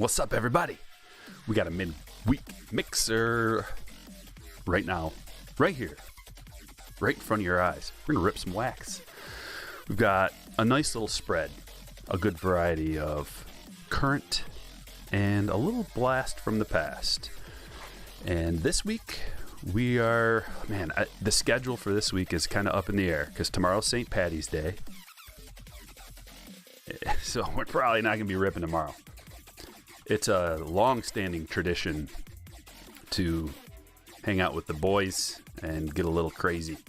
What's up, everybody? We got a midweek mixer right now, right here, right in front of your eyes. We're going to rip some wax. We've got a nice little spread, a good variety of current and a little blast from the past. And this week, we are, the schedule for this week is kind of up in the air because tomorrow's St. Patty's Day. So we're probably not going to be ripping tomorrow. It's a long-standing tradition to hang out with the boys and get a little crazy.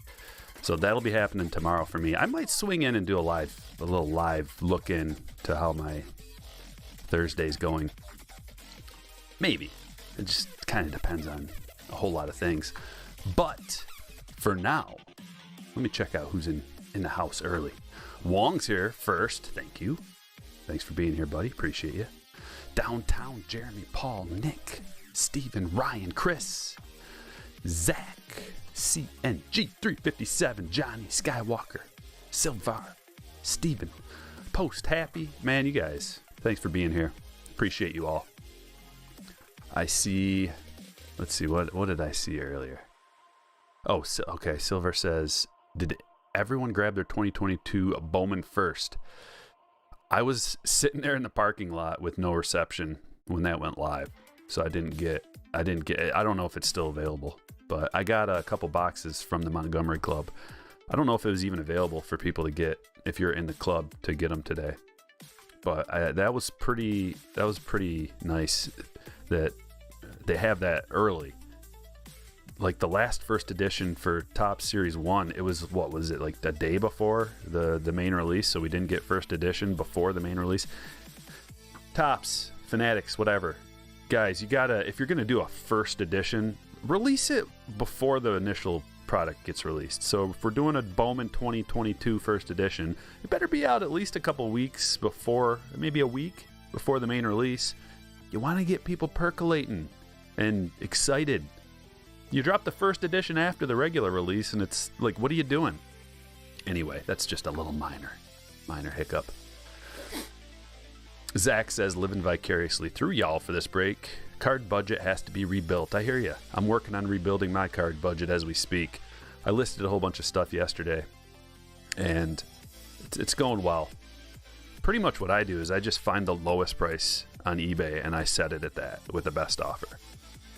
So that'll be happening tomorrow for me. I might swing in and do a little live look in to how my Thursday's going. Maybe. It just kind of depends on a whole lot of things. But for now, let me check out who's in the house early. Wong's here first. Thank you. Thanks for being here, buddy. Appreciate you. Downtown, Jeremy, Paul, Nick, Steven, Ryan, Chris, Zach, CNG357, Johnny, Skywalker, Silvar, Steven, Post Happy. Man, you guys, thanks for being here. Appreciate you all. I see, let's see, what did I see earlier? Oh, okay, Silver says, did everyone grab their 2022 Bowman first? I was sitting there in the parking lot with no reception when that went live. So I didn't get I don't know if it's still available, but I got a couple boxes from the Montgomery Club. I don't know if it was even available for people to get if you're in the club to get them today. But that was pretty nice that they have that early. Like the last first edition for Topps Series 1, it was, what was it, like the day before the main release, so we didn't get first edition before the main release. Topps, Fanatics, whatever. Guys, you gotta, if you're gonna do a first edition, release it before the initial product gets released. So if we're doing a Bowman 2022 first edition, it better be out at least a couple weeks before, maybe a week before the main release. You wanna get people percolating and excited. You drop the first edition after the regular release, and it's like, what are you doing? Anyway, that's just a little minor hiccup. Zach says, living vicariously through y'all for this break. Card budget has to be rebuilt. I hear you. I'm working on rebuilding my card budget as we speak. I listed a whole bunch of stuff yesterday, and it's going well. Pretty much what I do is I just find the lowest price on eBay, and I set it at that with the best offer.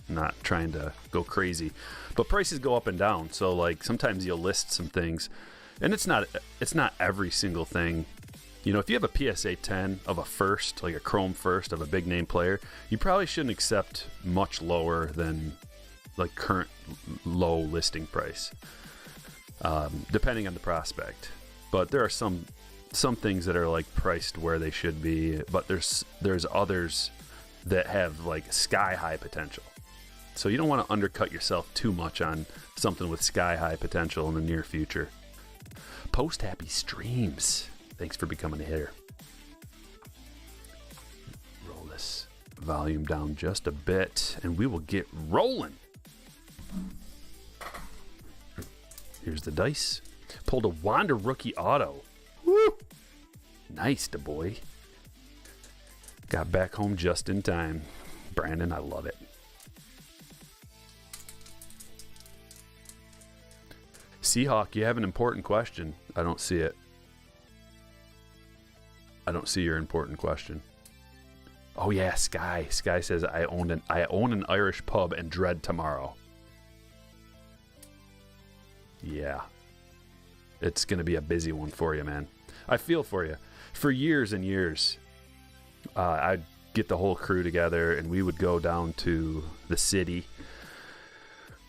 Not trying to go crazy, but prices go up and down. So like sometimes you'll list some things, and it's not every single thing. You know, if you have a PSA 10 of a first, like a chrome first of a big name player, you probably shouldn't accept much lower than like current low listing price, depending on the prospect. But there are some things that are like priced where they should be, but there's others that have like sky high potential. So you don't want to undercut yourself too much on something with sky-high potential in the near future. Post Happy Streams. Thanks for becoming a hitter. Roll this volume down just a bit, and we will get rolling. Here's the dice. Pulled a Wanda rookie auto. Woo! Nice, da boy. Got back home just in time. Brandon, I love it. Seahawk, you have an important question. I don't see it. I don't see your important question. Oh yeah, Sky. Sky says I own an Irish pub and dread tomorrow. Yeah. It's gonna be a busy one for you, man. I feel for you. For years and years, I'd get the whole crew together and we would go down to the city,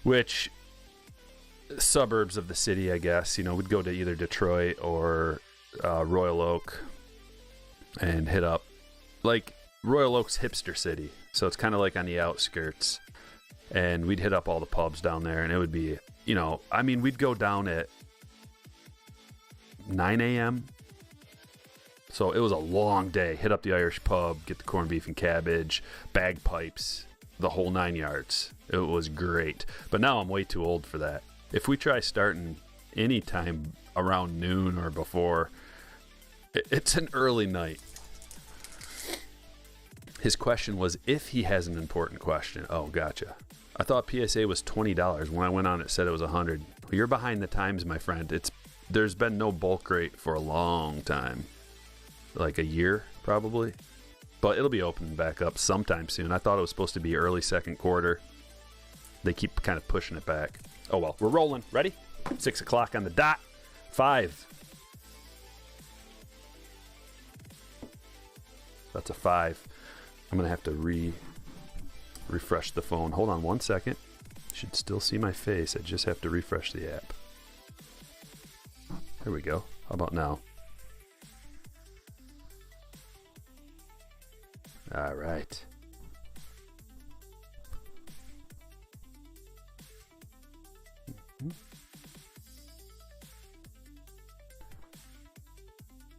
which suburbs of the city, I guess. You know, we'd go to either Detroit or Royal Oak and hit up, like, Royal Oak's hipster city, so it's kind of like on the outskirts, and we'd hit up all the pubs down there, and it would be, you know, I mean, we'd go down at 9 a.m. So it was a long day. Hit up the Irish pub, get the corned beef and cabbage, bagpipes, the whole 9 yards. It was great. But now I'm way too old for that. If we try starting any time around noon or before, it's an early night. His question was if he has an important question. Oh, gotcha. I thought PSA was $20. When I went on, it said it was $100. You're behind the times, my friend. There's been no bulk rate for a long time. Like a year, probably. But it'll be opening back up sometime soon. I thought it was supposed to be early second quarter. They keep kind of pushing it back. Oh, well. We're rolling. Ready? 6 o'clock on the dot. 5. That's a 5. I'm going to have to refresh the phone. Hold on 1 second. You should still see my face. I just have to refresh the app. There we go. How about now? All right.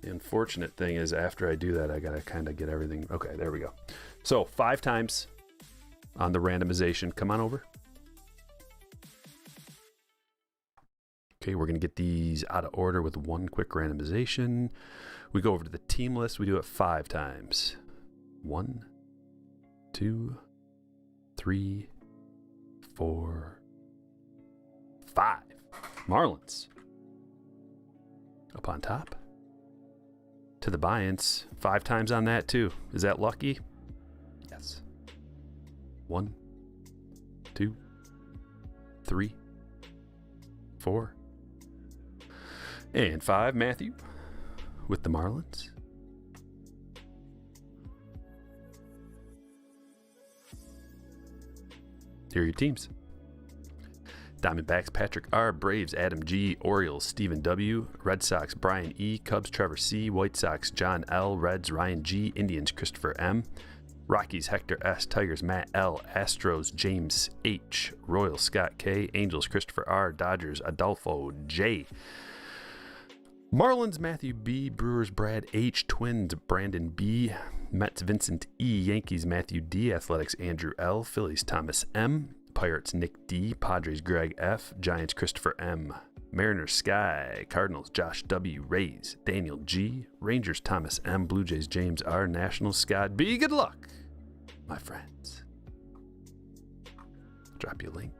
The unfortunate thing is after I do that, I got to kind of get everything. Okay, there we go. So 5 times on the randomization. Come on over. Okay, we're going to get these out of order with 1 quick randomization. We go over to the team list. We do it 5 times. 1, 2, 3, 4, 5. Marlins. Up on top. To the buy-ins. 5 times on that too. Is that lucky? Yes. 1, 2, 3, 4. And 5, Matthew, with the Marlins. Here are your teams. Diamondbacks, Patrick R. Braves, Adam G. Orioles, Stephen W. Red Sox, Brian E. Cubs, Trevor C. White Sox, John L. Reds, Ryan G. Indians, Christopher M. Rockies, Hector S. Tigers, Matt L. Astros, James H. Royals, Scott K. Angels, Christopher R. Dodgers, Adolfo J. Marlins, Matthew B. Brewers, Brad H. Twins, Brandon B. Mets, Vincent E. Yankees, Matthew D. Athletics, Andrew L. Phillies, Thomas M. Pirates, Nick D. Padres, Greg F. Giants, Christopher M. Mariners, Sky. Cardinals, Josh W. Rays, Daniel G. Rangers, Thomas M. Blue Jays, James R. Nationals, Scott B. Good luck, my friends. Drop you a link.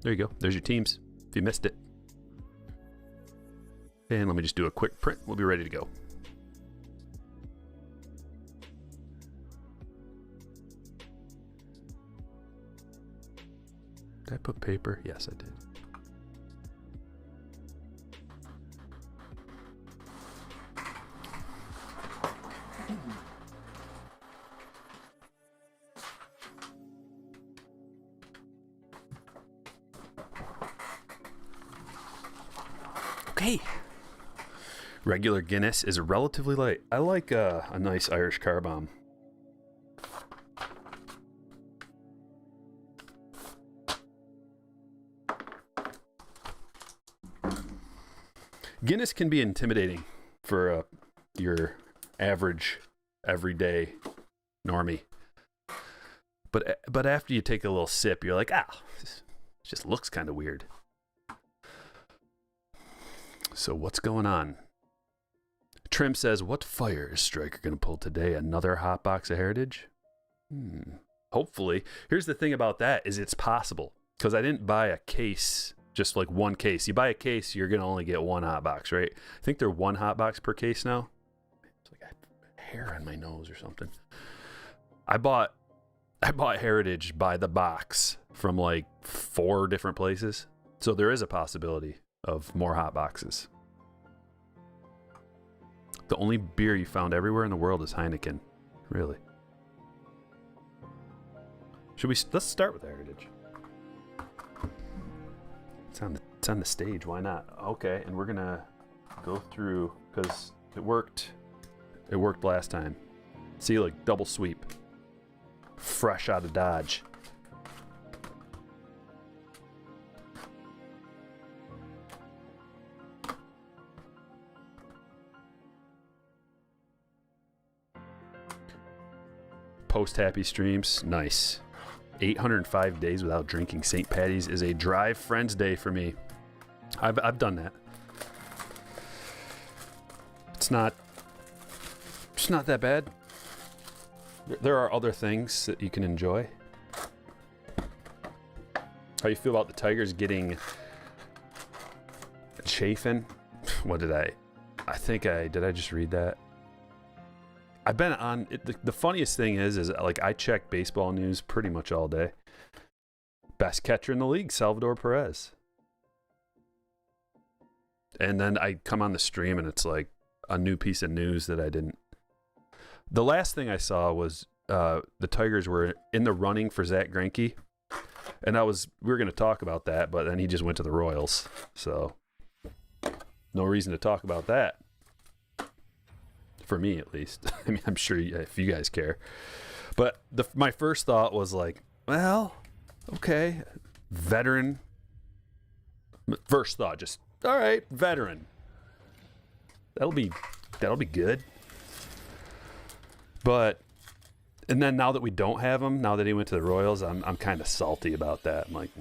There you go. There's your teams if you missed it. And let me just do a quick print. We'll be ready to go. Did I put paper? Yes, I did. Okay. Regular Guinness is relatively light. I like a nice Irish car bomb. Guinness can be intimidating for your average, everyday normie. But after you take a little sip, you're like, this just looks kind of weird. So what's going on? Trim says, what fire is Stryker going to pull today? Another hot box of Heritage? Hopefully. Here's the thing about that is it's possible. Because I didn't buy a case, just like one case. You buy a case, you're going to only get one hot box, right? I think they're one hot box per case now. It's like I have hair on my nose or something. I bought Heritage by the box from like 4 different places. So there is a possibility of more hot boxes. The only beer you found everywhere in the world is Heineken. Really. Let's start with Heritage. It's on the stage, why not? Okay, and we're gonna go through, because it worked last time. See, like double sweep. Fresh out of Dodge. Post-happy streams, nice. 805 days without drinking. St. Patty's is a Drive Friends Day for me. I've done that. It's not that bad. There are other things that you can enjoy. How you feel about the Tigers getting Chafin? What did I just read that? I've been on it. The funniest thing is like I check baseball news pretty much all day. Best catcher in the league, Salvador Perez. And then I come on the stream and it's like a new piece of news that I didn't. The last thing I saw was the Tigers were in the running for Zach Greinke. And we were going to talk about that, but then he just went to the Royals. So no reason to talk about that. For me, at least. I mean, I'm sure if you guys care. But my first thought was like, well, okay, veteran. First thought, just, all right, veteran. That'll be good. But, and then now that we don't have him, now that he went to the Royals, I'm kind of salty about that. I'm like,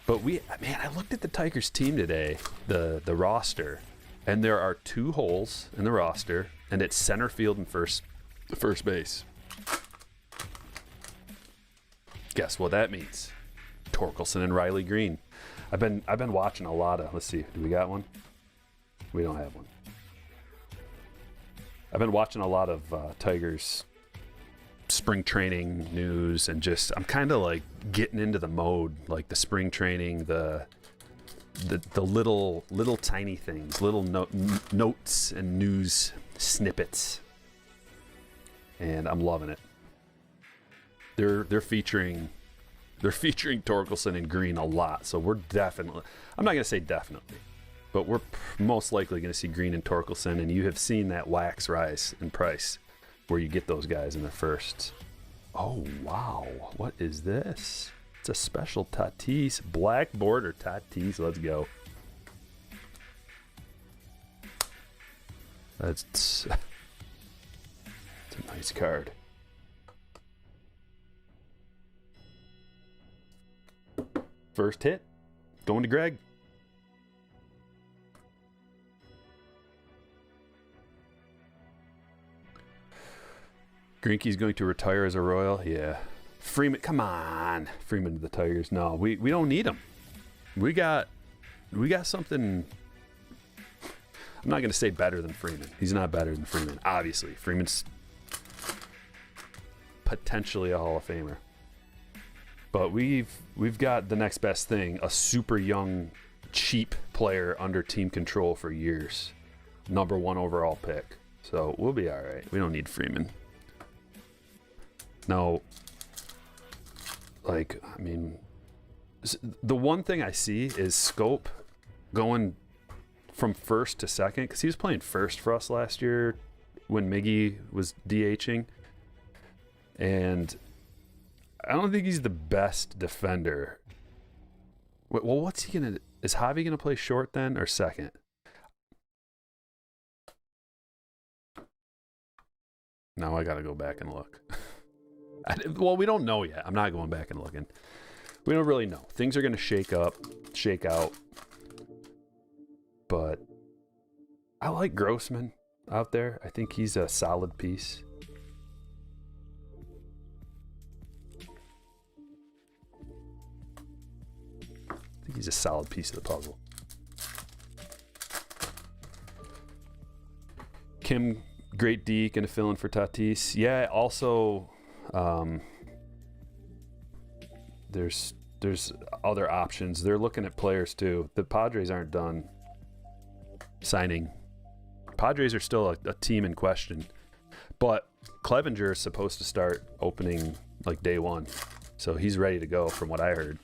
But I looked at the Tigers team today, the roster, and there are 2 holes in the roster, and it's center field and first base. Guess what that means? Torkelson and Riley Green. I've been watching a lot of. Let's see, do we got one? We don't have one. I've been watching a lot of Tigers spring training news, and just I'm kind of like getting into the mode, like the spring training, the little tiny things, little notes and news snippets, and I'm loving it. They're featuring Torkelson and Green a lot, so we're definitely, I'm not gonna say definitely, but we're most likely gonna see Green and Torkelson, and you have seen that wax rise in price where you get those guys in the first. Oh wow, what is this? It's a special Tatis, black border Tatis. Let's go. It's a nice card. First hit, going to Greg. Greinke's going to retire as a Royal. Yeah. Freeman, come on. Freeman to the Tigers. No, we don't need him. We got something. I'm not going to say better than Freeman. He's not better than Freeman. Obviously, Freeman's potentially a Hall of Famer. But we've got the next best thing, a super young, cheap player under team control for years. Number 1 overall pick. So we'll be all right. We don't need Freeman. No. Like, I mean, the one thing I see is Scope going from first to second, because he was playing first for us last year when Miggy was DHing. And I don't think he's the best defender. Well, what's he going to... Is Javi going to play short then or second? No, I got to go back and look. Well, we don't know yet. I'm not going back and looking. We don't really know. Things are going to shake out. But I like Grossman out there. I think he's a solid piece. I think he's a solid piece of the puzzle. Kim, great D, going to fill in for Tatis. Yeah, also... there's other options. They're looking at players too. The Padres aren't done signing. Padres are still a team in question, but Clevenger is supposed to start opening like day 1, so he's ready to go from what I heard.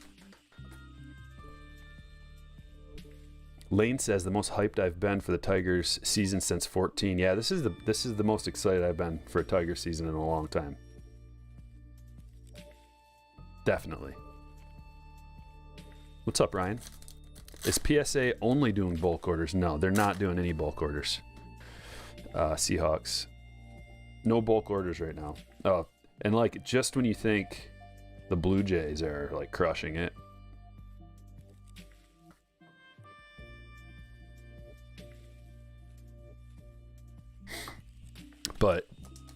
Lane says the most hyped I've been for the Tigers season since 14. Yeah, this is the most excited I've been for a Tigers season in a long time. Definitely. What's up, Ryan? Is PSA only doing bulk orders? No, they're not doing any bulk orders. Seahawks. No bulk orders right now. Oh, and like just when you think the Blue Jays are like crushing it.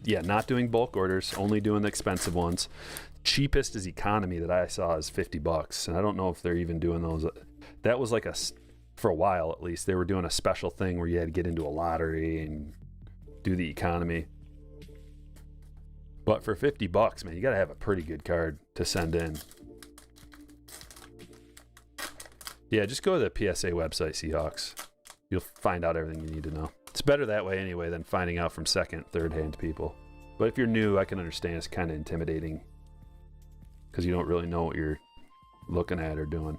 yeah, not doing bulk orders, only doing the expensive ones. Cheapest is economy that I saw is $50, and I don't know if they're even doing those. That was like for a while at least, they were doing a special thing where you had to get into a lottery and do the economy. But for $50, man, you got to have a pretty good card to send in. Yeah, just go to the PSA website, Seahawks. You'll find out everything you need to know. It's better that way anyway than finding out from second, third-hand people. But if you're new, I can understand it's kind of intimidating because you don't really know what you're looking at or doing.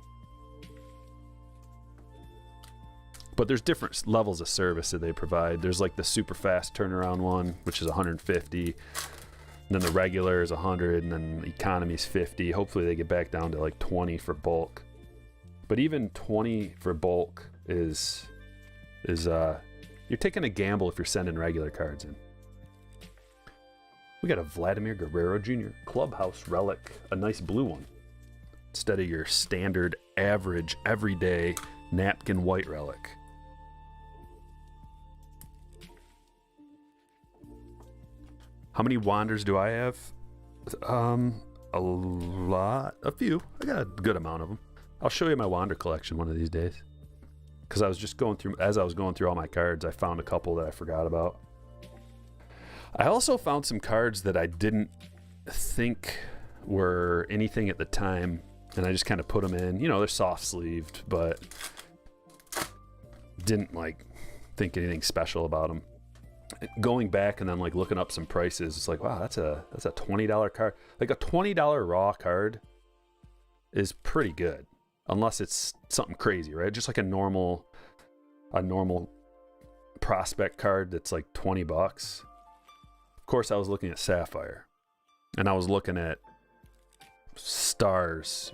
But there's different levels of service that they provide. There's like the super fast turnaround one, which is 150. And then the regular is 100, and then the economy is 50. Hopefully they get back down to like 20 for bulk. But even 20 for bulk is you're taking a gamble if you're sending regular cards in. We got a Vladimir Guerrero Jr. Clubhouse relic, a nice blue one, instead of your standard average everyday napkin white relic. How many Wanders do I have? A lot, a few. I got a good amount of them. I'll show you my Wander collection one of these days. Because I was just going through, as I was going through all my cards, I found a couple that I forgot about. I also found some cards that I didn't think were anything at the time, and I just kind of put them in. You know, they're soft sleeved, but didn't like think anything special about them. Going back and then like looking up some prices, it's like, wow, that's a $20 card. Like a $20 raw card is pretty good, unless it's something crazy, right? Just like a normal prospect card that's like $20. Of course, I was looking at Sapphire, and I was looking at stars,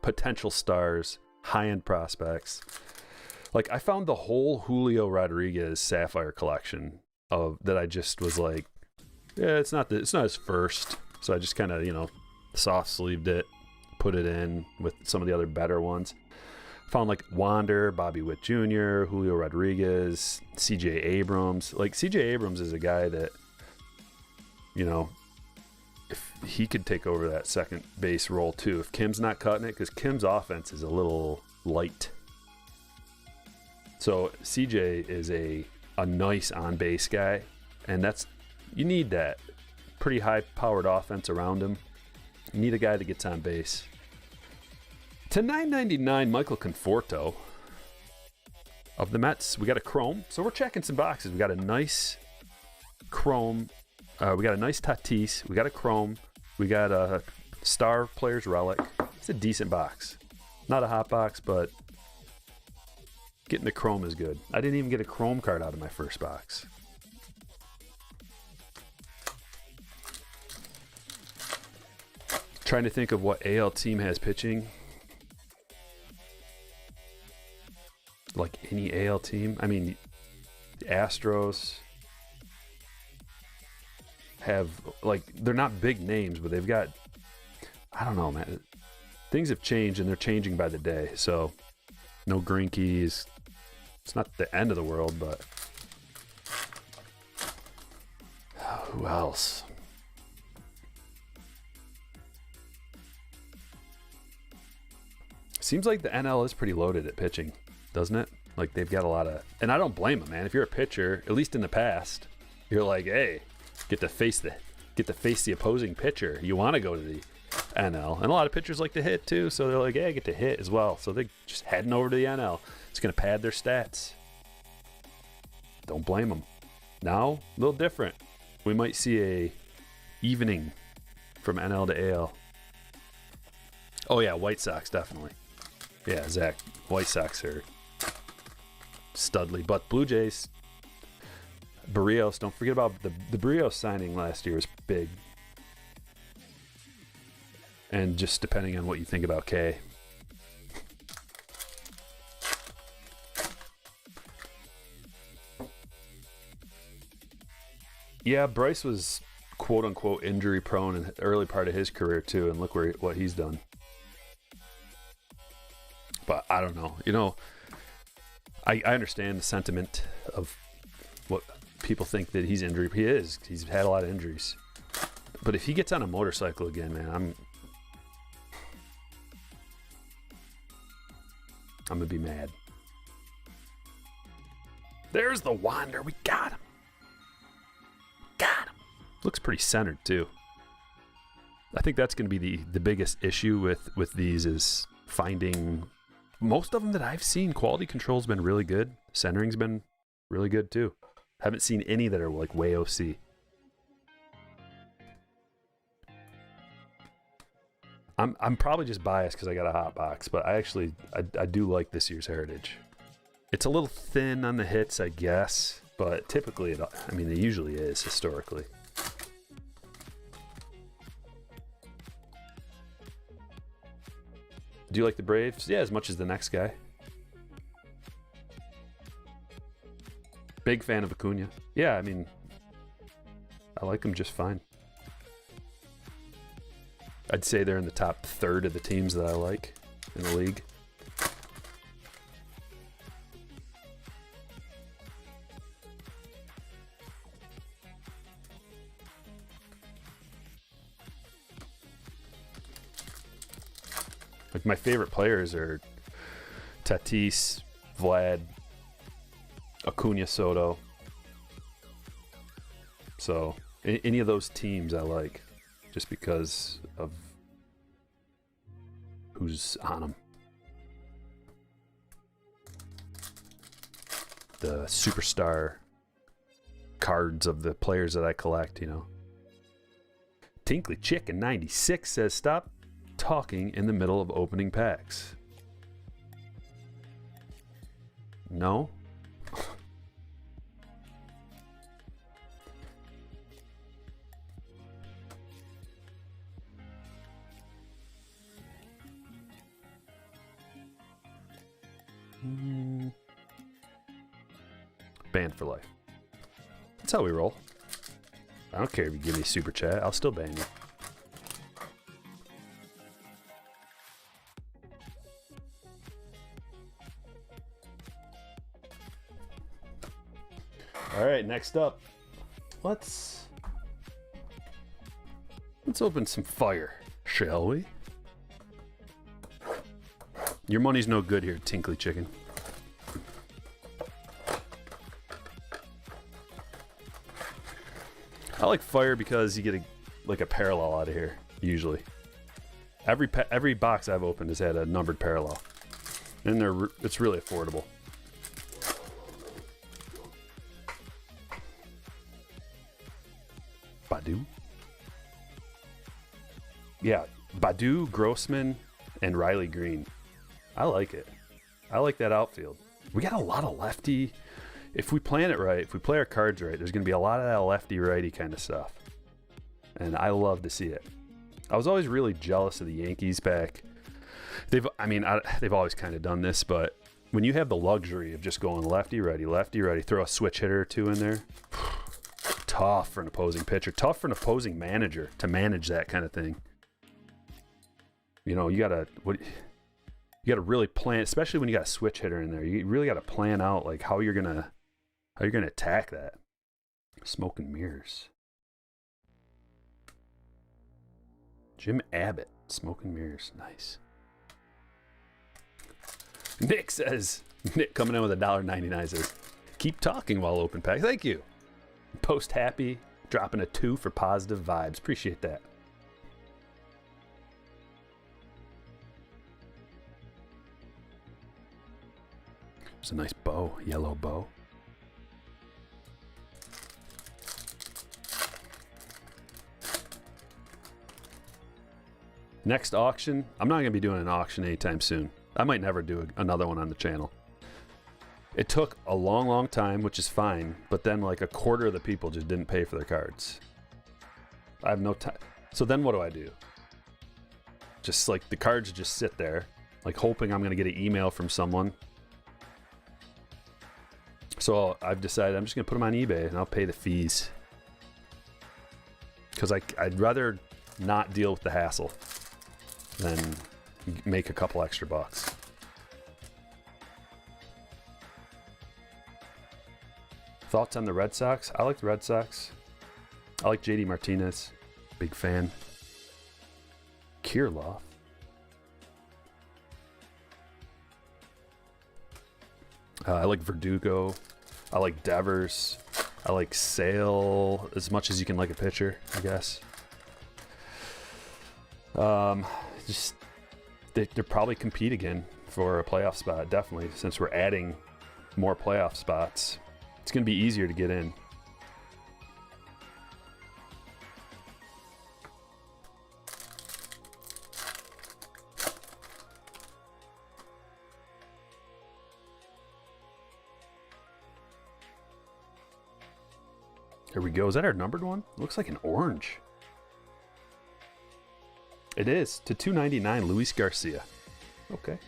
potential stars, high-end prospects. Like I found the whole Julio Rodriguez Sapphire collection that I just was like, yeah, it's not his first, so I just kind of, you know, soft sleeved it, put it in with some of the other better ones. Found like Wander, Bobby Witt Jr., Julio Rodriguez, CJ Abrams. Like CJ Abrams is a guy that, you know, if he could take over that second base role too, if Kim's not cutting it, because Kim's offense is a little light. So CJ is a nice on-base guy, and you need that pretty high-powered offense around him. You need a guy that gets on base. To $9.99, Michael Conforto of the Mets. We got a chrome, so we're checking some boxes. We got a nice chrome. We got a nice Tatis. We got a chrome. We got a Star Players Relic. It's a decent box. Not a hot box, but getting the chrome is good. I didn't even get a chrome card out of my first box. Trying to think of what AL team has pitching. Like any AL team. I mean, the Astros have, like, they're not big names, but they've got, I don't know, man. Things have changed, and they're changing by the day. So, no Greinke's. It's not the end of the world, but who else? Seems like the NL is pretty loaded at pitching, doesn't it? Like they've got a lot of, and I don't blame them, man. If you're a pitcher, at least in the past, you're like, hey, get to face the opposing pitcher. You want to go to the NL, and a lot of pitchers like to hit too, so they're like, hey, I get to hit as well. So they're just heading over to the NL. It's going to pad their stats. Don't blame them. Now, a little different. We might see a evening from NL to AL. Oh yeah, White Sox definitely. Yeah, Zach, White Sox are studly, but Blue Jays, Barrios, don't forget about the Barrios signing last year was big. And just depending on what you think about K. Yeah, Bryce was quote unquote injury prone in the early part of his career too, and look what he's done. But I don't know. You know, I understand the sentiment of what people think that he's injured. He is. He's had a lot of injuries. But if he gets on a motorcycle again, man, I'm gonna be mad. There's the Wander. We got him. Got him. Looks pretty centered too. I think that's going to be the biggest issue with these is finding. Most of them that I've seen, quality control's been really good. Centering's been really good too. Haven't seen any that are like way OC. I'm probably just biased because I got a hot box, but I do like this year's Heritage. It's a little thin on the hits, I guess, but typically, it usually is historically. Do you like the Braves? Yeah, as much as the next guy. Big fan of Acuna. Yeah, I mean, I like them just fine. I'd say they're in the top third of the teams that I like in the league. Like my favorite players are Tatis, Vlad, Acuna, Soto. So any of those teams I like, just because of who's on them. The superstar cards of the players that I collect, you know. Tinkly Chicken 96 says, stop talking in the middle of opening packs. No? Banned for life. That's how we roll. I don't care if you give me super chat, I'll still ban you. All right, next up, let's open some fire, shall we? Your money's no good here, Tinkly Chicken. I like fire because you get a parallel out of here, usually. Every box I've opened has had a numbered parallel. And it's really affordable. Badu? Yeah, Badu, Grossman, and Riley Green. I like it. I like that outfield. We got a lot of lefty. If we plan it right, if we play our cards right, there's going to be a lot of that lefty-righty kind of stuff. And I love to see it. I was always really jealous of the Yankees back. They've always kind of done this, but when you have the luxury of just going lefty-righty, lefty-righty, throw a switch hitter or two in there, tough for an opposing pitcher, tough for an opposing manager to manage that kind of thing. You know, you gotta really plan, especially when you got a switch hitter in there. You really got to plan out like how you're gonna attack that. Smoke and mirrors. Jim Abbott, smoke and mirrors, nice. Nick coming in with $1.99 says, keep talking while open pack. Thank you. Post happy, dropping a 2 for positive vibes. Appreciate that. It's a nice bow, yellow bow. Next auction, I'm not going to be doing an auction anytime soon. I might never do another one on the channel. It took a long, long time, which is fine, but then like a quarter of the people just didn't pay for their cards. I have no time. So then what do I do? Just like the cards just sit there, like hoping I'm going to get an email from someone. So I've decided I'm just going to put them on eBay and I'll pay the fees. Because I'd rather not deal with the hassle than make a couple extra bucks. Thoughts on the Red Sox? I like the Red Sox. I like JD Martinez. Big fan. Kirilloff. I like Verdugo. I like Devers. I like Sale as much as you can like a pitcher, I guess. Just they'll probably compete again for a playoff spot, definitely, since we're adding more playoff spots. It's going to be easier to get in. Here we go. Is that our numbered one? Looks like an orange. It is. To 299, Luis Garcia. Okay.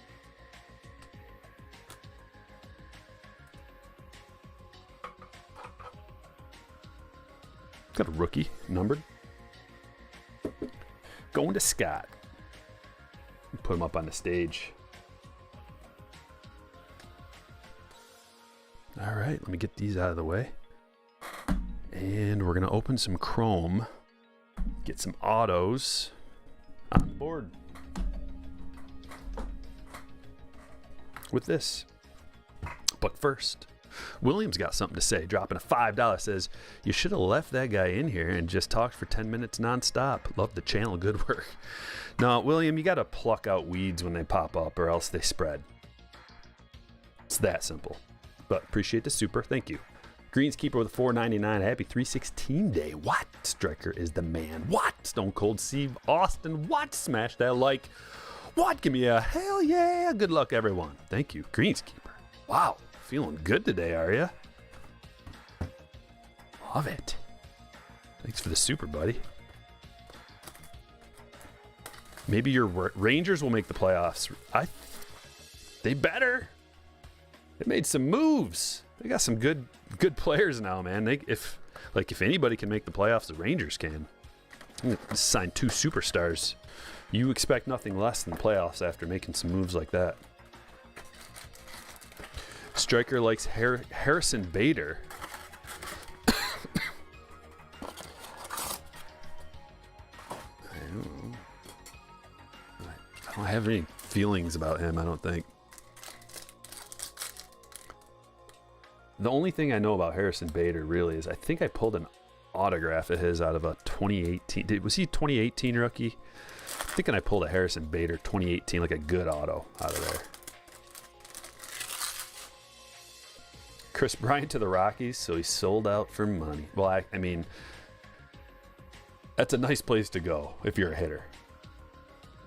Got a rookie numbered. Going to Scott. Put him up on the stage. All right, let me get these out of the way. And we're going to open some Chrome. Get some autos on the board. With this. But first, William's got something to say. Dropping a $5. Says, you should have left that guy in here and just talked for 10 minutes nonstop. Love the channel. Good work. No, William, you got to pluck out weeds when they pop up or else they spread. It's that simple. But appreciate the super. Thank you. Greenskeeper with a $4.99. Happy 316 day. What? Striker is the man. What? Stone Cold Steve Austin. What? Smash that like. What? Give me a hell yeah. Good luck, everyone. Thank you. Greenskeeper. Wow. Feeling good today, are you? Love it. Thanks for the super, buddy. Maybe your Rangers will make the playoffs. They better. They made some moves. They got some good players now, man. If anybody can make the playoffs, the Rangers can. Sign 2 superstars. You expect nothing less than playoffs after making some moves like that. Striker likes Harrison Bader. I don't have any feelings about him, I don't think. The only thing I know about Harrison Bader really is I think I pulled an autograph of his out of a 2018. Was he 2018 rookie? I'm thinking I pulled a Harrison Bader 2018, like a good auto out of there. Chris Bryant to the Rockies, so he sold out for money. Well, I mean, that's a nice place to go if you're a hitter.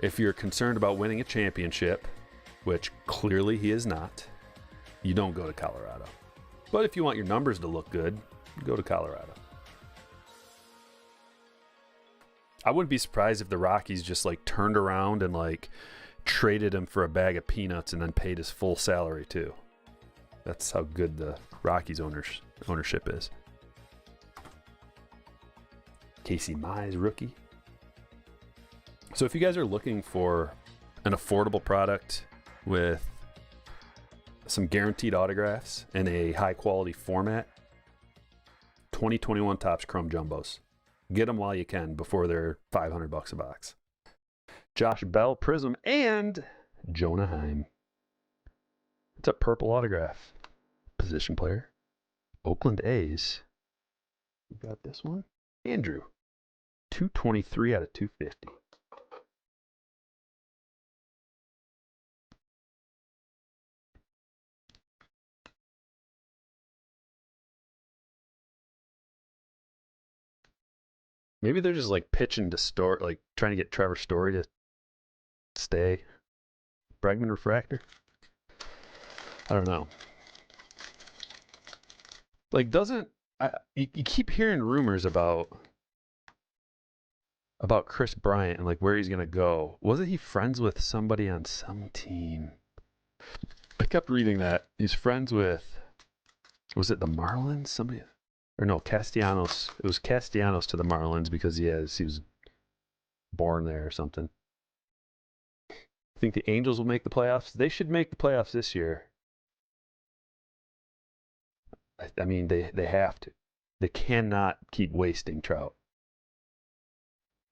If you're concerned about winning a championship, which clearly he is not, you don't go to Colorado. But if you want your numbers to look good, go to Colorado. I wouldn't be surprised if the Rockies just like turned around and like traded him for a bag of peanuts and then paid his full salary too. That's how good the Rockies ownership is. Casey Mize, rookie. So if you guys are looking for an affordable product with some guaranteed autographs in a high quality format, 2021 Topps Chrome Jumbos. Get them while you can before they're $500 a box. Josh Bell, Prism, and Jonah Heim. It's a purple autograph. Position player. Oakland A's. We got this one. Andrew. 223 out of 250. Maybe they're just like pitching to Story, like trying to get Trevor Story to stay. Bregman refractor? I don't know. Like, you keep hearing rumors about Chris Bryant and like where he's gonna go. Wasn't he friends with somebody on some team? I kept reading that he's friends with. Was it the Marlins? Somebody. Or no, Castellanos. It was Castellanos to the Marlins because he was born there or something. I think the Angels will make the playoffs. They should make the playoffs this year. I mean, they have to. They cannot keep wasting Trout.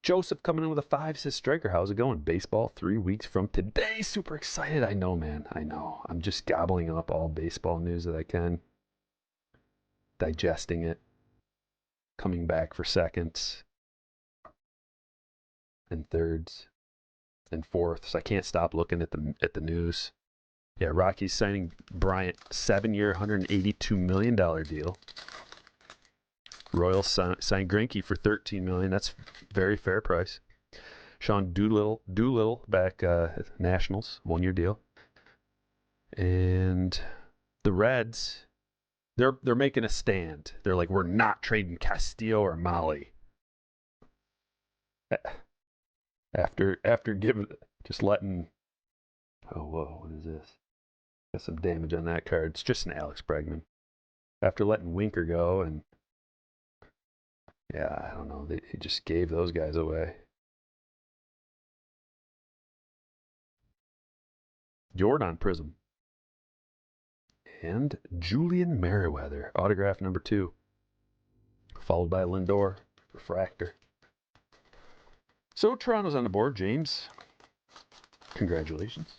Joseph coming in with a 5 says, Striker, how's it going? Baseball 3 weeks from today. Super excited. I know, man. I know. I'm just gobbling up all baseball news that I can. Digesting it. Coming back for seconds. And thirds. And fourths. I can't stop looking at the news. Yeah, Rockies signing Bryant, 7-year, $182 million deal. Royals signed Greinke for $13 million. That's very fair price. Sean Doolittle back Nationals, 1-year deal. And the Reds, they're making a stand. They're like, we're not trading Castillo or Molly. After letting, oh whoa, what is this? Got some damage on that card. It's just an Alex Bregman. After letting Winker go, and yeah, I don't know, he just gave those guys away. Jordan Prism. And Julian Merriweather, autograph number 2. Followed by Lindor, refractor. So Toronto's on the board, James. Congratulations.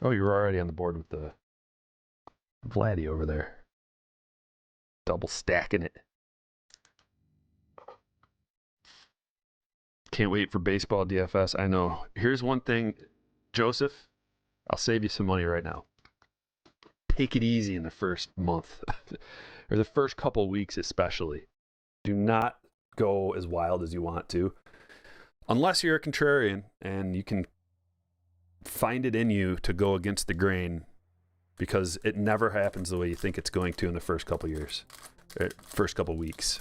Oh, you were already on the board with the Vladdy over there. Double stacking it. Can't wait for baseball DFS. I know. Here's one thing, Joseph. I'll save you some money right now. Take it easy in the first month. Or the first couple weeks especially. Do not go as wild as you want to. Unless you're a contrarian and you can find it in you to go against the grain, because it never happens the way you think it's going to in the first couple years, first couple weeks.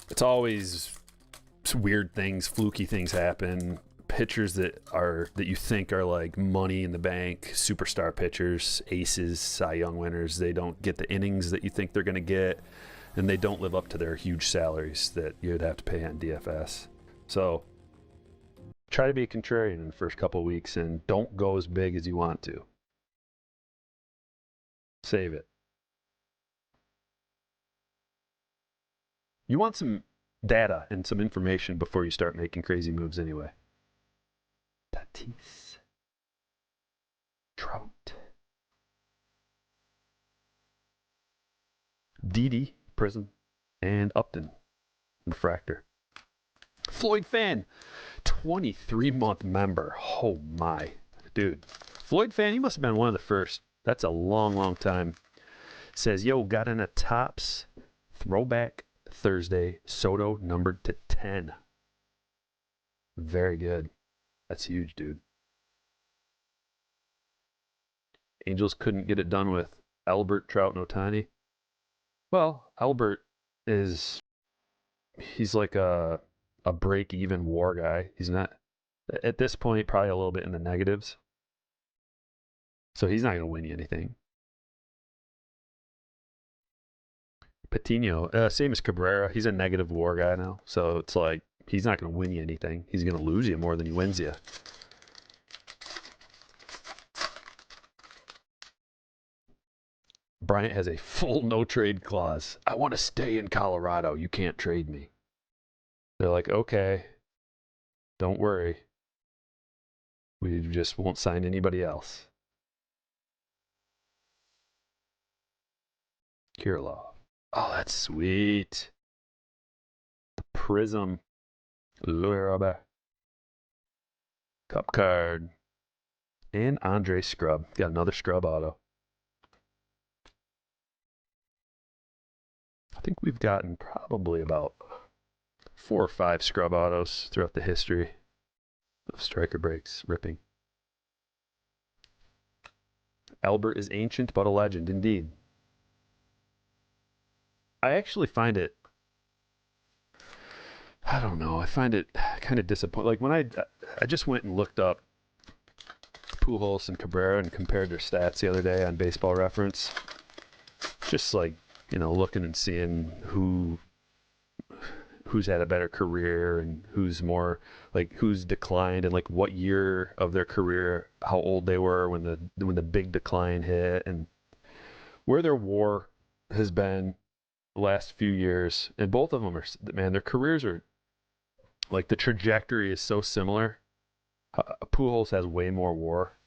It's always weird things, fluky things happen. Pitchers that you think are like money in the bank, superstar pitchers, aces, Cy Young winners, they don't get the innings that you think they're going to get, and they don't live up to their huge salaries that you'd have to pay on DFS. So try to be a contrarian in the first couple of weeks and don't go as big as you want to. Save it. You want some data and some information before you start making crazy moves anyway. Tatis. Trout. Didi, Prism, and Upton, refractor. Floyd Fan, 23-month member. Oh my. Dude. Floyd Fan, you must have been one of the first. That's a long, long time. Says, yo, got in a Topps throwback Thursday. Soto numbered to 10. Very good. That's huge, dude. Angels couldn't get it done with Albert, Trout, and Ohtani. Well, Albert he's like a break-even WAR guy. He's not, at this point, probably a little bit in the negatives. So he's not going to win you anything. Patino, same as Cabrera. He's a negative WAR guy now. So it's like, he's not going to win you anything. He's going to lose you more than he wins you. Bryant has a full no-trade clause. I want to stay in Colorado. You can't trade me. They're like, okay, don't worry. We just won't sign anybody else. Kirilov. Oh, that's sweet. The Prism. Louis Robert. Cup card. And Andre Scrub. Got another Scrub auto. I think we've gotten probably about 4 or 5 Scrub autos throughout the history of striker breaks ripping. Albert is ancient but a legend, indeed. I actually find it, I don't know, I find it kind of disappointing. Like when I just went and looked up Pujols and Cabrera and compared their stats the other day on Baseball Reference. Just like, you know, looking and seeing who who's had a better career and who's more like who's declined and like what year of their career, how old they were when the big decline hit, and where their WAR has been the last few years. And both of them are, man, their careers are like the trajectory is so similar. Pujols has way more WAR,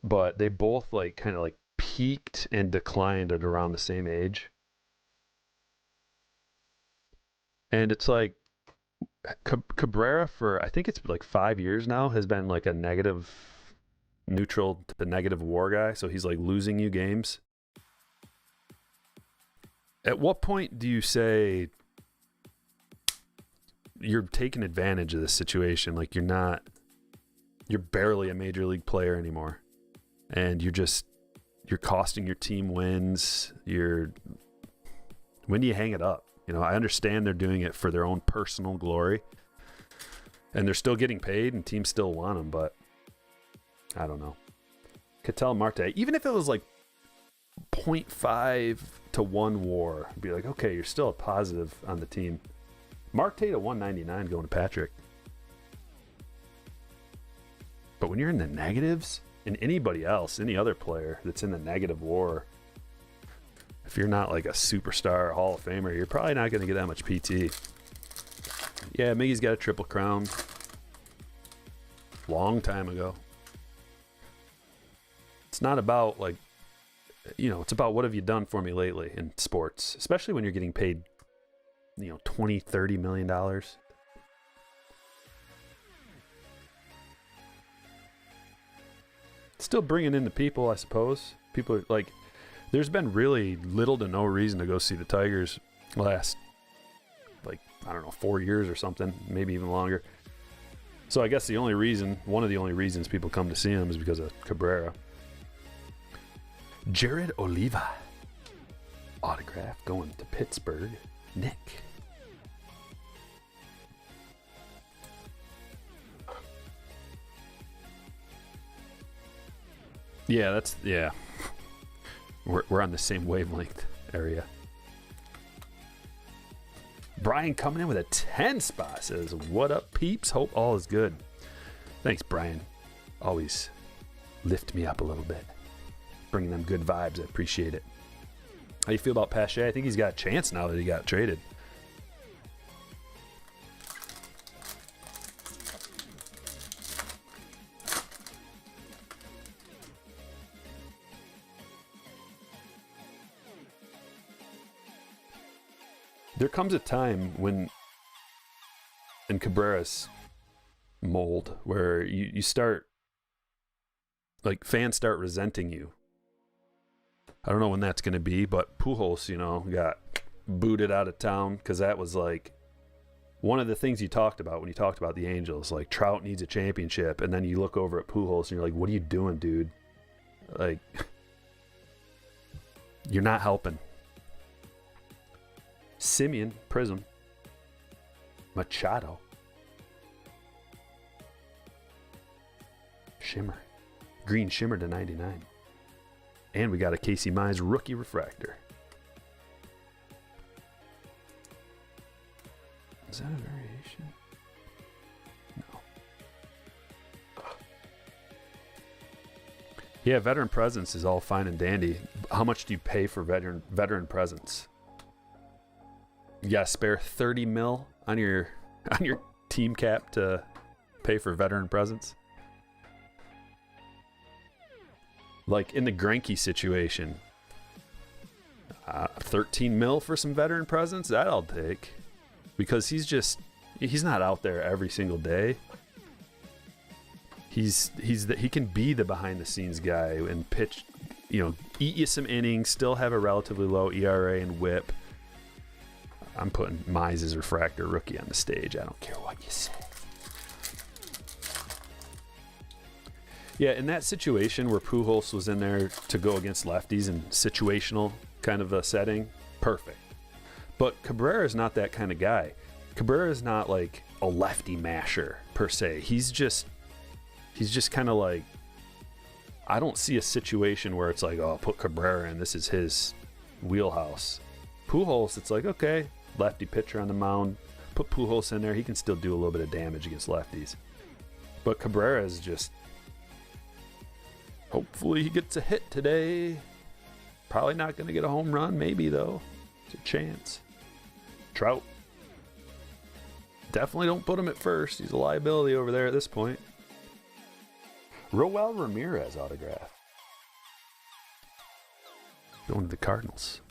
but they both like kind of like peaked and declined at around the same age. And it's like Cabrera for I think it's like 5 years now has been like a negative, neutral to negative WAR guy. So he's like losing you games. At what point do you say you're taking advantage of this situation? Like you're barely a major league player anymore, and you're costing your team wins. When do you hang it up? You know, I understand they're doing it for their own personal glory, and they're still getting paid, and teams still want them. But I don't know. Ketel Marte, even if it was like 0.5 to 1 WAR, I'd be like, okay, you're still a positive on the team. Marte to 199 going to Patrick. But when you're in the negatives, and anybody else, any other player that's in the negative WAR, if you're not like a superstar Hall of Famer, you're probably not going to get that much PT. Yeah, Miggy's got a triple crown. Long time ago. It's not about like, you know, it's about what have you done for me lately in sports, especially when you're getting paid, you know, $20-30 million. Still bringing in the people, I suppose. People are like, there's been really little to no reason to go see the Tigers last, like, I don't know, 4 years or something, maybe even longer. So I guess one of the only reasons people come to see him is because of Cabrera. Jared Oliva. Autograph going to Pittsburgh. Nick. Yeah. We're on the same wavelength area. Brian coming in with a 10 spot says, what up, peeps? Hope all is good. Thanks, Brian. Always lift me up a little bit. Bringing them good vibes. I appreciate it. How you feel about Pache? I think he's got a chance now that he got traded. There comes a time when, in Cabrera's mold, where you start, like, fans start resenting you. I don't know when that's going to be, but Pujols, you know, got booted out of town because that was, like, one of the things you talked about when you talked about the Angels. Like, Trout needs a championship, and then you look over at Pujols, and you're like, what are you doing, dude? Like, you're not helping. Simeon, Prism, Machado, Shimmer, Green Shimmer to 99. And we got a Casey Mize rookie refractor. Is that a variation? No. Yeah, veteran presence is all fine and dandy. How much do you pay for veteran presence? You got to spare 30 mil on your team cap to pay for veteran presence? Like in the Greinke situation, 13 mil for some veteran presence? That I'll take. Because he's not out there every single day. He can be the behind the scenes guy and pitch, you know, eat you some innings, still have a relatively low ERA and WHIP. I'm putting Mize's refractor rookie on the stage. I don't care what you say. Yeah, in that situation where Pujols was in there to go against lefties in situational kind of a setting, perfect. But Cabrera is not that kind of guy. Cabrera is not like a lefty masher per se. He's just kind of like, I don't see a situation where it's like, oh, put Cabrera in. This is his wheelhouse. Pujols, it's like, okay, lefty pitcher on the mound. Put Pujols in there. He can still do a little bit of damage against lefties. But Cabrera is just... Hopefully he gets a hit today. Probably not going to get a home run. Maybe, though. It's a chance. Trout. Definitely don't put him at first. He's a liability over there at this point. Roel Ramirez autograph. Going to the Cardinals.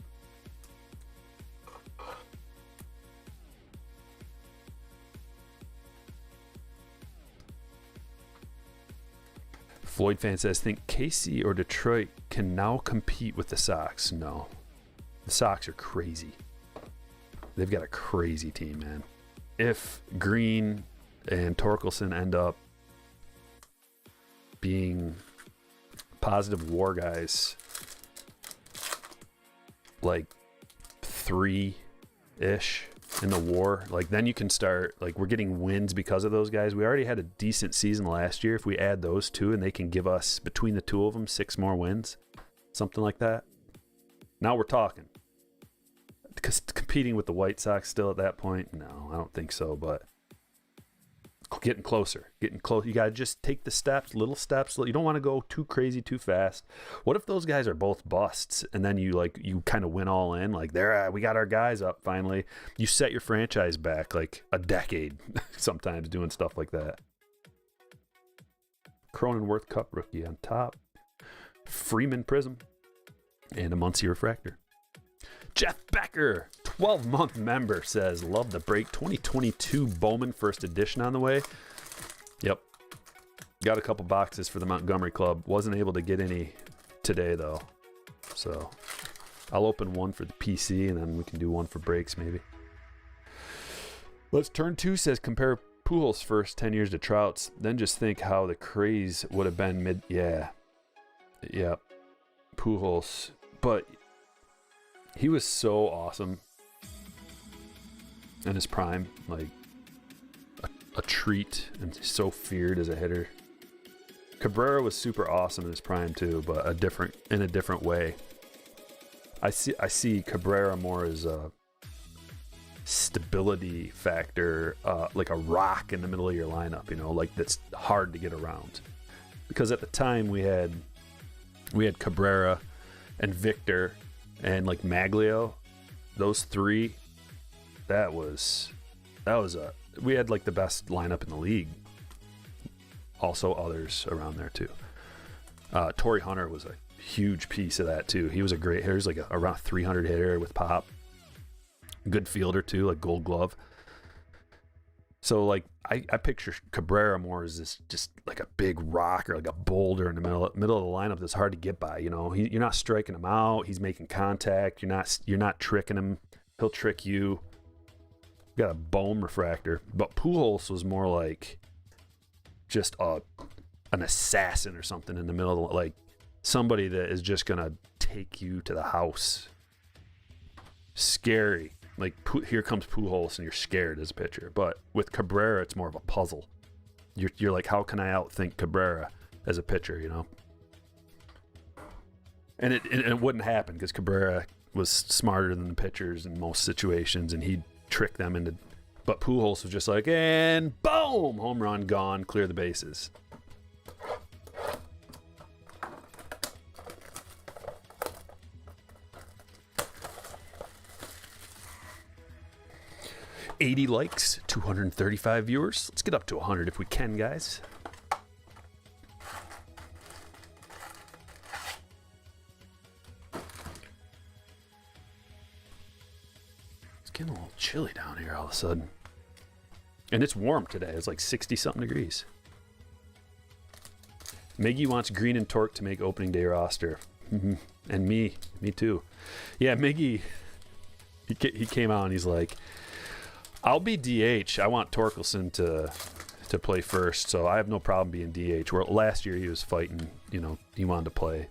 Floyd fan says, think KC or Detroit can now compete with the Sox? No. The Sox are crazy. They've got a crazy team, man. If Green and Torkelson end up being positive WAR guys, like 3-ish in the WAR, like then you can start, like we're getting wins because of those guys. We already had a decent season last year. If we add those two and they can give us, between the two of them, 6 more wins, something like that. Now we're talking. Because competing with the White Sox still at that point, no, I don't think so, but getting closer, getting close. You got to just take the steps, little steps. You don't want to go too crazy too fast. What if those guys are both busts and then you kind of win all in? Like, there, we got our guys up finally. You set your franchise back like a decade sometimes doing stuff like that. Cronenworth Cup rookie on top. Freeman Prism. And a Muncie Refractor. Jeff Becker, 12-month member, says, love the break. 2022 Bowman first edition on the way. Yep. Got a couple boxes for the Montgomery Club. Wasn't able to get any today, though. So I'll open one for the PC, and then we can do one for breaks, maybe. Let's Turn 2 says, compare Pujols' first 10 years to Trout's. Then just think how the craze would have been Yeah. Pujols. But... he was so awesome in his prime, like a treat, and so feared as a hitter. Cabrera was super awesome in his prime too, but in a different way. I see Cabrera more as a stability factor, like a rock in the middle of your lineup, like that's hard to get around. Because at the time we had Cabrera and Victor and like Maglio, those three, we had like the best lineup in the league. Also others around there too. Torrey Hunter was a huge piece of that too. He was a great hitter. He was like around 300 hitter with pop. Good fielder too, like Gold Glove. So like I picture Cabrera more as this just like a big rock or like a boulder in the middle of the lineup that's hard to get by. You're not striking him out. He's making contact. You're not tricking him. He'll trick you. Got a Bohm refractor, but Pujols was more like just an assassin or something in the middle of like somebody that is just gonna take you to the house. Scary. Like, here comes Pujols, and you're scared as a pitcher. But with Cabrera, it's more of a puzzle. You're like, how can I outthink Cabrera as a pitcher, And it wouldn't happen because Cabrera was smarter than the pitchers in most situations, and he'd trick them into... But Pujols was just like, and boom! Home run, gone, clear the bases. $80 likes, 235 viewers. Let's get up to 100 if we can, guys. It's getting a little chilly down here all of a sudden. And it's warm today. It's like 60-something degrees. Miggy wants Green and Torque to make opening day roster. And me too. Yeah, Miggy, he came out and he's like, I'll be DH. I want Torkelson to play first, so I have no problem being DH. Where last year he was fighting, he wanted to play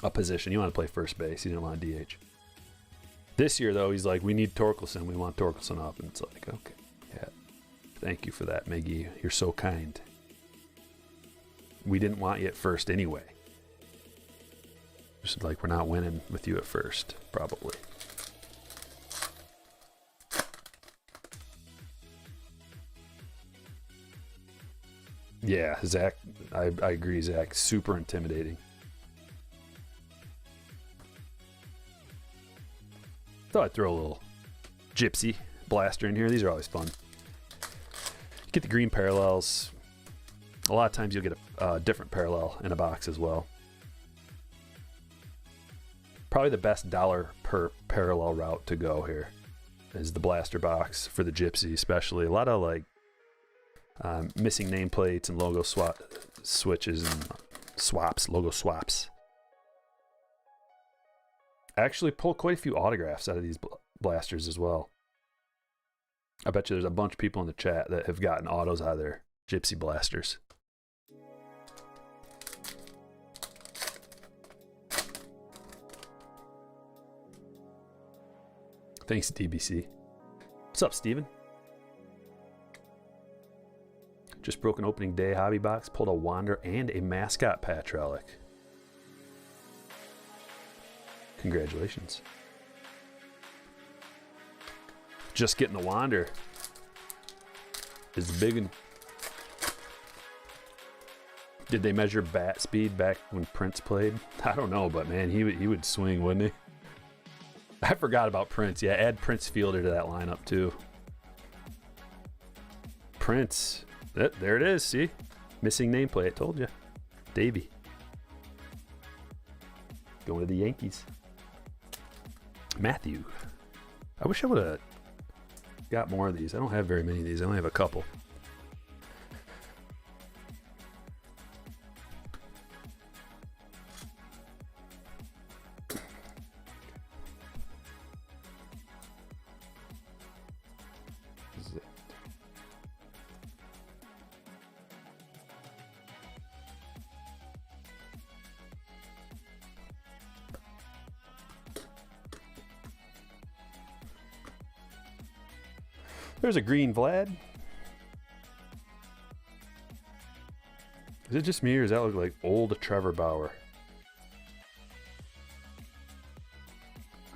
a position. He wanted to play first base. He didn't want to DH. This year, though, he's like, we need Torkelson. We want Torkelson up. And it's like, okay, yeah. Thank you for that, Miggy. You're so kind. We didn't want you at first anyway. Just like we're not winning with you at first, probably. Yeah, Zach, I agree, Zach. Super intimidating. Thought I'd throw a little Gypsy blaster in here. These are always fun. Get the green parallels. A lot of times you'll get a different parallel in a box as well. Probably the best dollar per parallel route to go here is the blaster box for the Gypsy, especially. A lot of like missing nameplates and logo switches and swaps, logo swaps. I actually pull quite a few autographs out of these blasters as well. I bet you there's a bunch of people in the chat that have gotten autos out of their Gypsy blasters. Thanks, DBC. What's up, Steven? Just broke an opening day hobby box, pulled a Wander and a mascot patch relic. Congratulations. Just getting the Wander is the big one. Did they measure bat speed back when Prince played? I don't know, but man, he would swing, wouldn't he? I forgot about Prince. Yeah, add Prince Fielder to that lineup too. Prince. There it is, see? Missing nameplate, I told you. Davey. Going to the Yankees. Matthew. I wish I would have got more of these. I don't have very many of these. I only have a couple. There's a green Vlad. Is it just me or does that look like old Trevor Bauer?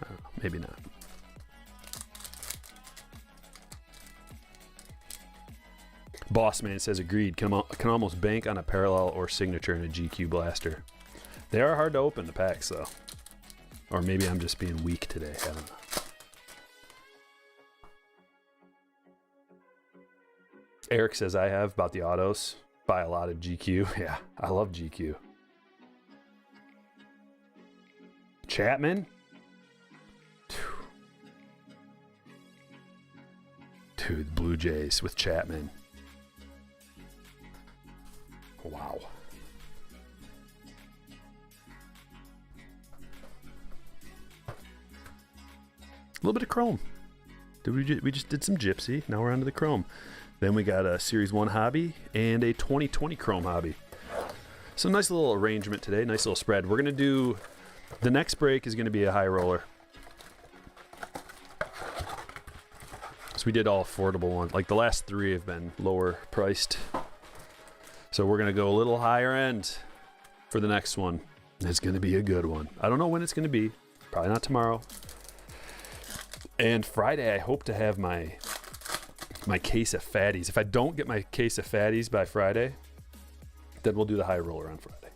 I don't know, maybe not. Boss Man says agreed. Can almost bank on a parallel or signature in a GQ blaster. They are hard to open, the packs though. Or maybe I'm just being weak today. I don't know. Eric says I have about the autos. Buy a lot of GQ. Yeah, I love GQ. Chapman? Dude, Blue Jays with Chapman. Wow. A little bit of chrome. We just did some Gypsy. Now we're on to the chrome. Then we got a Series 1 hobby and a 2020 chrome hobby. So nice little arrangement today. Nice little spread. We're going to do... The next break is going to be a high roller. So we did all affordable ones. Like the last three have been lower priced. So we're going to go a little higher end for the next one. It's going to be a good one. I don't know when it's going to be. Probably not tomorrow. And Friday, I hope to have my case of fatties. If I don't get my case of fatties by Friday, then we'll do the high roller on Friday.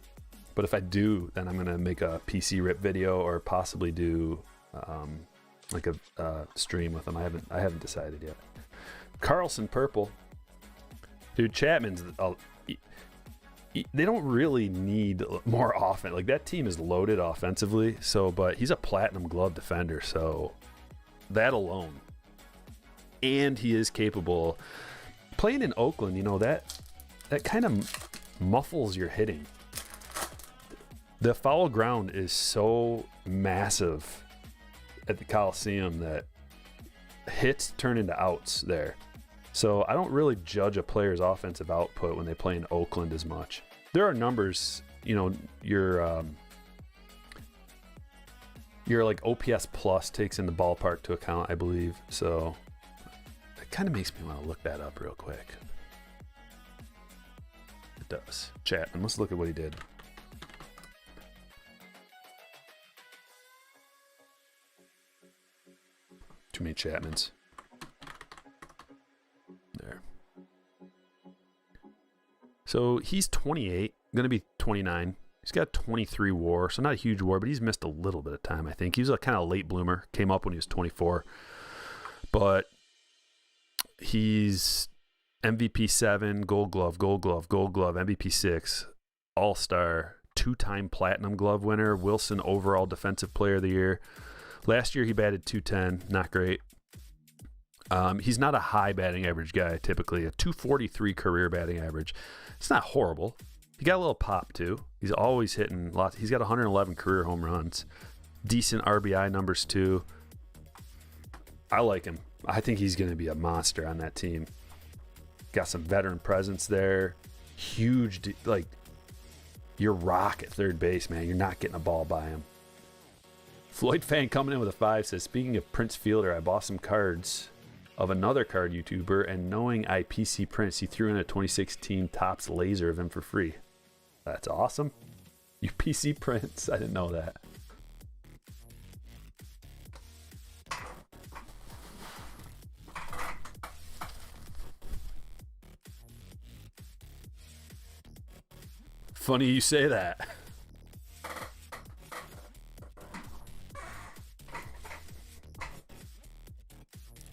But if I do, then I'm going to make a PC rip video or possibly do like a stream with them. I haven't decided yet. Carlson purple. Dude, Chapman's... they don't really need more offense. Like that team is loaded offensively. So, but he's a platinum glove defender. So that alone. And he is capable playing in Oakland. You know, that kind of muffles your hitting. The foul ground is so massive at the Coliseum that hits turn into outs there. So I don't really judge a player's offensive output when they play in Oakland as much. There are numbers, you know, your like OPS plus takes in the ballpark to account, I believe. So it kind of makes me want to look that up real quick. It does. Chapman, let's look at what he did. Too many Chapmans. There. So he's 28, going to be 29. He's got 23 WAR, so not a huge WAR, but he's missed a little bit of time, I think. He was a kind of late bloomer, came up when he was 24. But he's MVP 7, Gold Glove, MVP 6, All-Star, 2-time Platinum Glove winner, Wilson Overall Defensive Player of the Year. Last year he batted 210, not great. He's not a high batting average guy, typically. A 243 career batting average. It's not horrible. He got a little pop, too. He's always hitting lots. He's got 111 career home runs. Decent RBI numbers, too. I like him. I think he's going to be a monster on that team. Got some veteran presence there. Huge, you're rock at third base, man. You're not getting a ball by him. Floyd Fan coming in with a 5 says, speaking of Prince Fielder, I bought some cards of another card YouTuber, and knowing I PC Prince, he threw in a 2016 Topps laser of him for free. That's awesome. You PC Prince. I didn't know that. Funny you say that.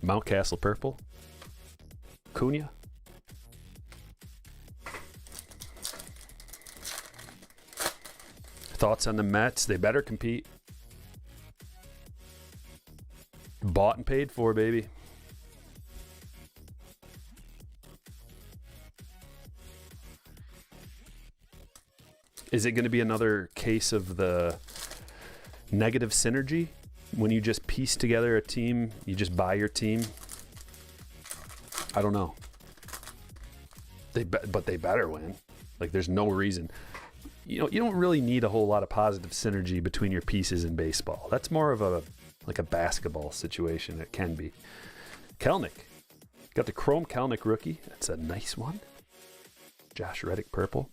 Mountcastle purple. Cunha. Thoughts on the Mets? They better compete. Bought and paid for, baby. Is it going to be another case of the negative synergy? When you just piece together a team, you just buy your team? I don't know. But they better win. There's no reason. You don't really need a whole lot of positive synergy between your pieces in baseball. That's more of a basketball situation. It can be. Kelnick. Got the Chrome Kelnick rookie. That's a nice one. Josh Reddick purple.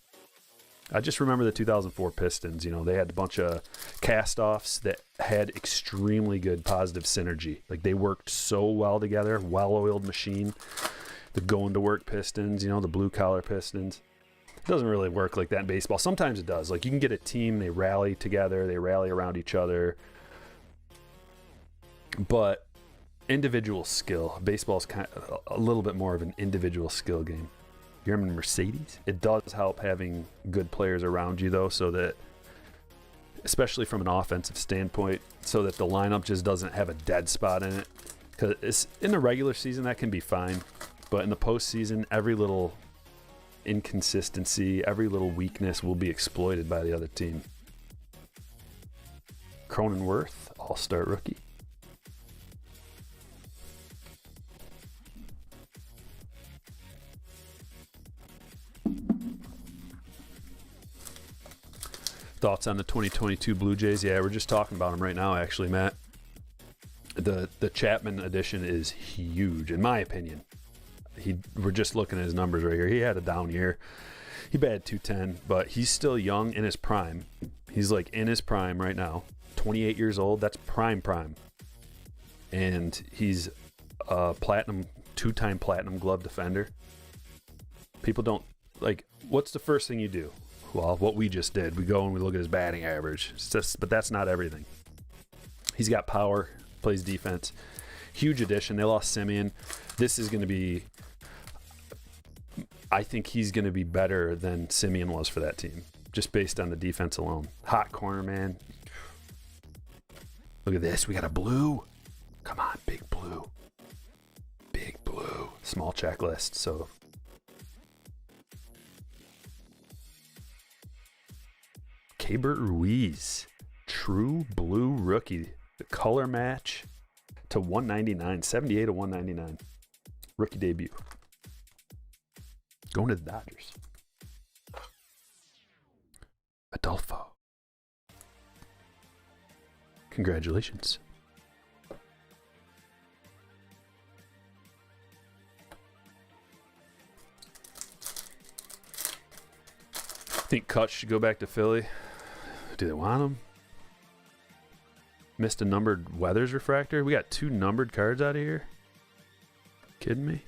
I just remember the 2004 Pistons. They had a bunch of cast-offs that had extremely good positive synergy. They worked so well together, well-oiled machine. The going-to-work Pistons, the blue-collar Pistons. It doesn't really work like that in baseball. Sometimes it does. You can get a team, they rally together, they rally around each other. But individual skill. Baseball's kind of a little bit more of an individual skill game. You're in Mercedes. It does help having good players around you, though, so that, especially from an offensive standpoint, so that the lineup just doesn't have a dead spot in it. Because in the regular season, that can be fine. But in the postseason, every little inconsistency, every little weakness will be exploited by the other team. Cronenworth, all-star rookie. Thoughts on the 2022 Blue Jays? Yeah, we're just talking about them right now, actually, Matt. The Chapman edition is huge, in my opinion. We're just looking at his numbers right here. He had a down year. He batted 210, but he's still young in his prime. He's in his prime right now. 28 years old. That's prime. And he's a two-time platinum glove defender. People don't, what's the first thing you do? Well, what we just did, we go and we look at his batting average. But that's not everything. He's got power, plays defense. Huge addition. They lost Simeon. This is going to be, I think he's going to be better than Simeon was for that team, just based on the defense alone. Hot corner, man. Look at this. We got a blue. Come on, big blue. Big blue. Small checklist, so... Keibert Ruiz, true blue rookie. The color match to 199, 78 to 199. Rookie debut. Going to the Dodgers. Adolfo. Congratulations. Think Kutch should go back to Philly. Do they want him? Missed a numbered Weathers refractor. We got 2 numbered cards out of here. Kidding me?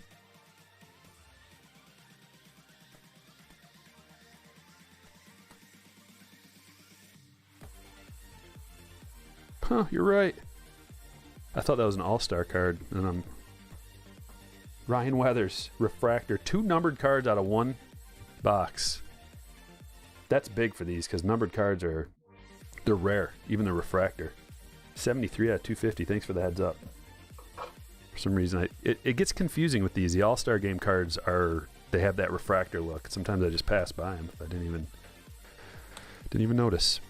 Huh, you're right. I thought that was an all-star card. And Ryan Weathers, refractor. 2 numbered cards out of 1 box. That's big for these because numbered cards they're rare. Even the refractor. 73 out of 250. Thanks for the heads up. For some reason, it gets confusing with these. The all-star game cards they have that refractor look. Sometimes I just pass by them if I didn't even notice.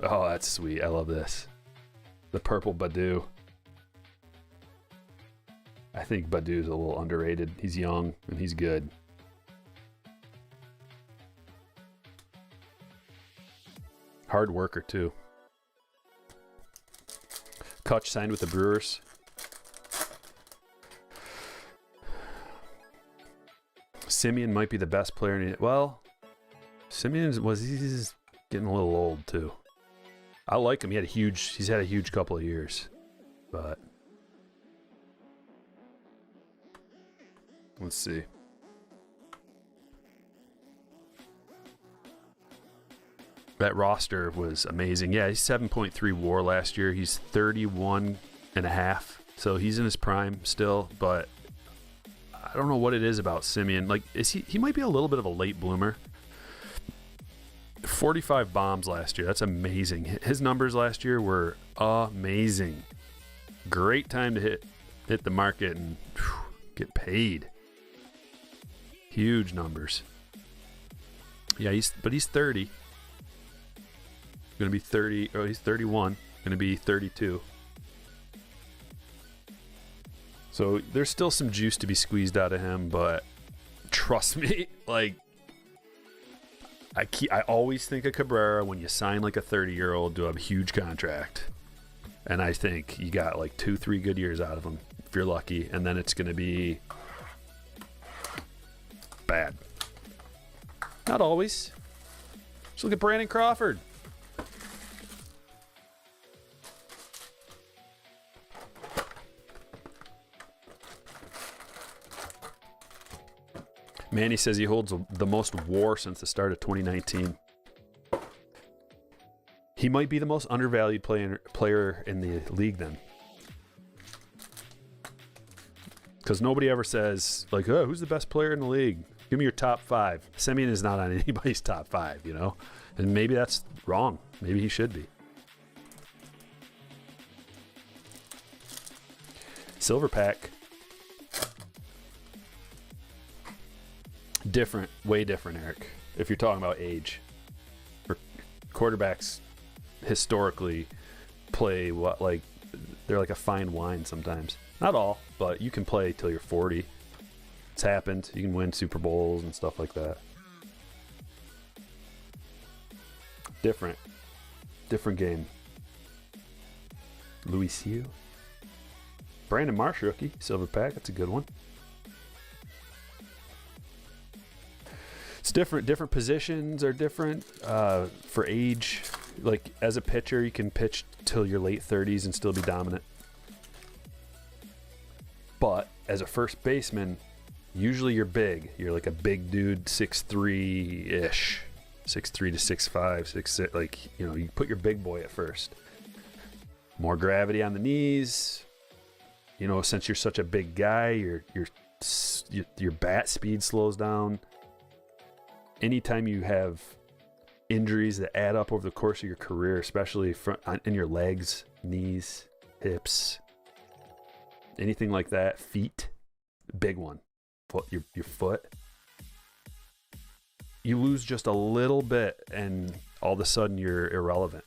Oh, that's sweet. I love this. The purple Badu. I think Badu's a little underrated. He's young and he's good. Hard worker too. Kutch signed with the Brewers. Simeon might be the best player in it. Well, Simeon he's getting a little old too. I like him. He's had a huge couple of years. But let's see. That roster was amazing. Yeah, he's 7.3 WAR last year. He's 31 and a half. So he's in his prime still, but I don't know what it is about Simeon. Like, he might be a little bit of a late bloomer. 45 bombs last year. That's amazing. His numbers last year were amazing. Great time to hit the market and get paid. Huge numbers. Yeah, he's 30. Going to be 30. Oh, he's 31. Going to be 32. So there's still some juice to be squeezed out of him, but trust me, like, I always think of Cabrera when you sign like a 30-year-old to a huge contract. And I think you got like 2-3 good years out of him if you're lucky, and then it's going to be bad. Not always. Just look at Brandon Crawford. Manny says he holds the most WAR since the start of 2019. He might be the most undervalued player in the league then. Because nobody ever says, like, oh, who's the best player in the league? Give me your top 5. Semien is not on anybody's top 5, you know? And maybe that's wrong. Maybe he should be. Silver pack. Different, way different, Eric. If you're talking about age, or quarterbacks historically play they're like a fine wine sometimes. Not all, but you can play till you're 40. It's happened. You can win Super Bowls and stuff like that. Different game. Louis Siu. Brandon Marsh rookie, silver pack. That's a good one. It's different positions are different for age. Like, as a pitcher, you can pitch till your late 30s and still be dominant. But as a first baseman, usually you're big. You're like a big dude, 6'3"-ish. 6'3" to 6'5", 6'6", like, you know, you put your big boy at first. More gravity on the knees. You know, since you're such a big guy, your bat speed slows down. Anytime you have injuries that add up over the course of your career, especially in your legs, knees, hips, anything like that, feet, big one, your foot, you lose just a little bit and all of a sudden you're irrelevant.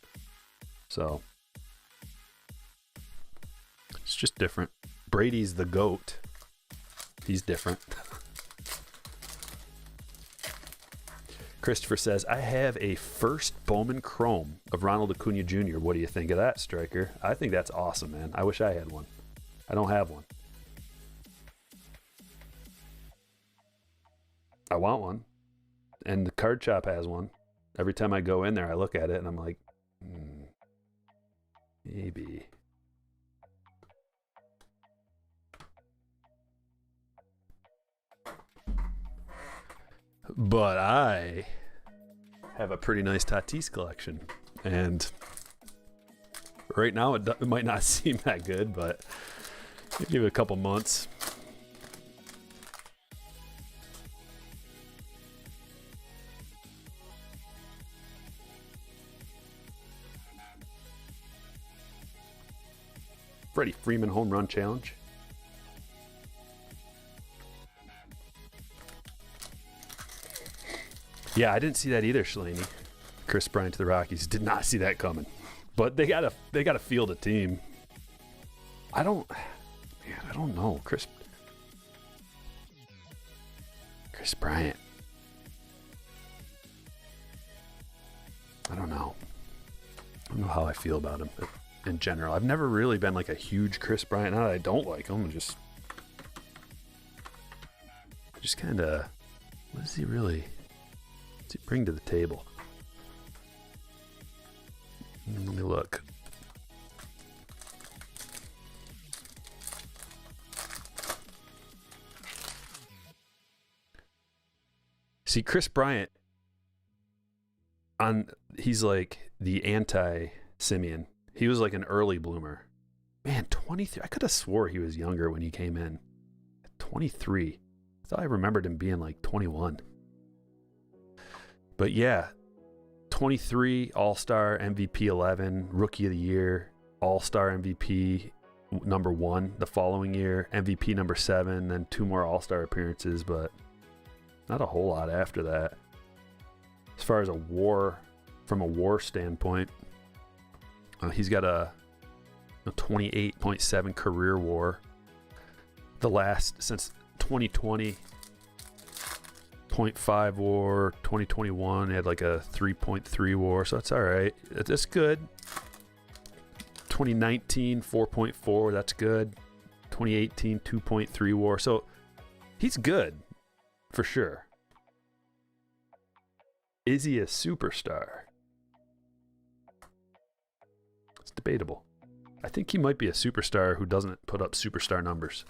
So it's just different. Brady's the GOAT. He's different. Christopher says, I have a first Bowman Chrome of Ronald Acuna Jr. What do you think of that, Striker? I think that's awesome, man. I wish I had one. I don't have one. I want one. And the card shop has one. Every time I go in there, I look at it and I'm like, maybe. But I have a pretty nice Tatis collection, and right now it might not seem that good, but give it a couple months. Freddie Freeman home run challenge. Yeah, I didn't see that either, Shalini. Chris Bryant to the Rockies. Did not see that coming. But they gotta field a team. I don't know. Chris Bryant. I don't know. I don't know how I feel about him in general. I've never really been like a huge Chris Bryant. Not that I don't like him, just kind of, what's he bring to the table? Let me look. See, Chris Bryant, he's like the anti-Simeon. He was like an early bloomer. Man, 23. I could have swore he was younger when he came in. 23. I thought I remembered him being like 21. But yeah, 23, All-Star, MVP 11, Rookie of the Year, All-Star MVP number 1 the following year, MVP number 7, then 2 more All-Star appearances, but not a whole lot after that. As far as from a WAR standpoint, he's got a 28.7 career WAR. The last since 2020. 0.5 WAR, 2021 had like a 3.3 WAR, so that's all right. That's good. 2019 4.4, that's good. 2018 2.3 WAR, so he's good for sure. Is he a superstar? It's debatable. I think he might be a superstar who doesn't put up superstar numbers.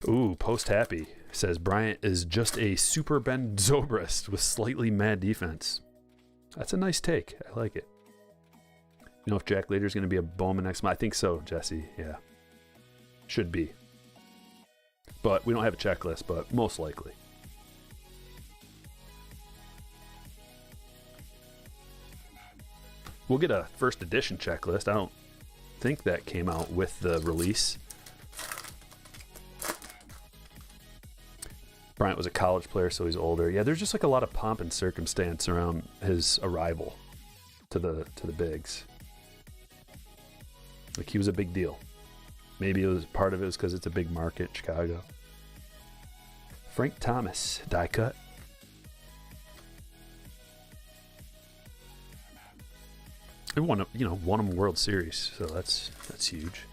Ooh, post happy. Says Bryant is just a super Ben Zobrist with slightly mad defense. That's a nice take. I like it. You know if Jack Leader's going to be a Bowman next month? I think so, Jesse. Yeah. Should be. But we don't have a checklist, but most likely. We'll get a first edition checklist. I don't think that came out with the release. Bryant was a college player, so he's older. Yeah, there's just like a lot of pomp and circumstance around his arrival to the bigs. Like, he was a big deal. Maybe it was part of it was because it's a big market, Chicago. Frank Thomas, die cut. He won him World Series, so that's huge.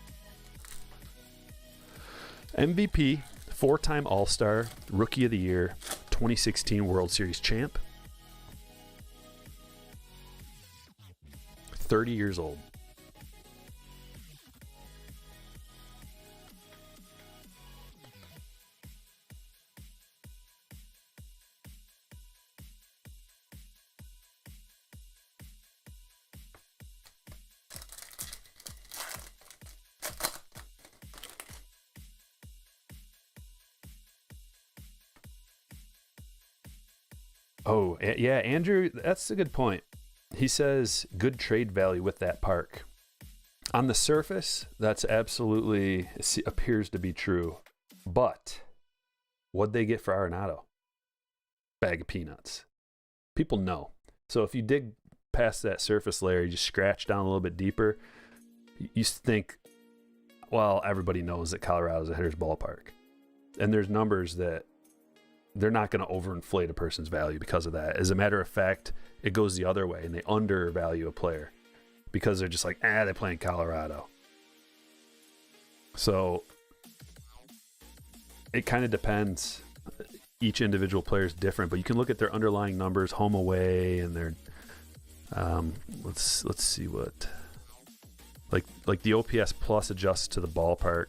MVP. 4-time All-Star, Rookie of the Year, 2016 World Series champ. 30 years old. Oh, yeah, Andrew, that's a good point. He says good trade value with that park. On the surface, that's absolutely appears to be true. But what'd they get for Arenado? Bag of peanuts. People know. So if you dig past that surface layer, you just scratch down a little bit deeper, you think, well, everybody knows that Colorado's a hitter's ballpark. And there's numbers that they're not going to overinflate a person's value because of that. As a matter of fact, it goes the other way, and they undervalue a player because they're just like, they play in Colorado. So it kind of depends. Each individual player is different, but you can look at their underlying numbers, home, away, and their let's see what like the OPS plus adjusts to the ballpark.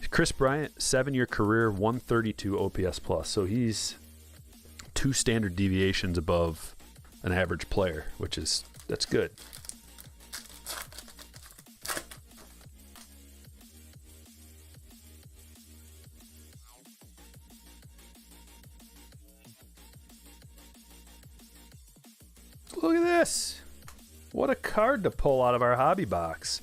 Chris Bryant, 7-year career, 132 OPS plus. So he's 2 standard deviations above an average player, that's good. Look at this. What a card to pull out of our hobby box.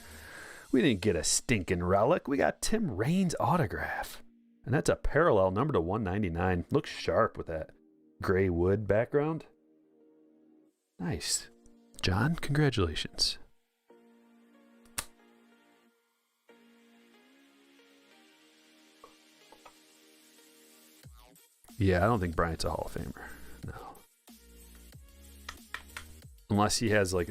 We didn't get a stinking relic. We got Tim Raines' autograph. And that's a parallel number to 199. Looks sharp with that gray wood background. Nice. John, congratulations. Yeah, I don't think Bryant's a Hall of Famer. No. Unless he has like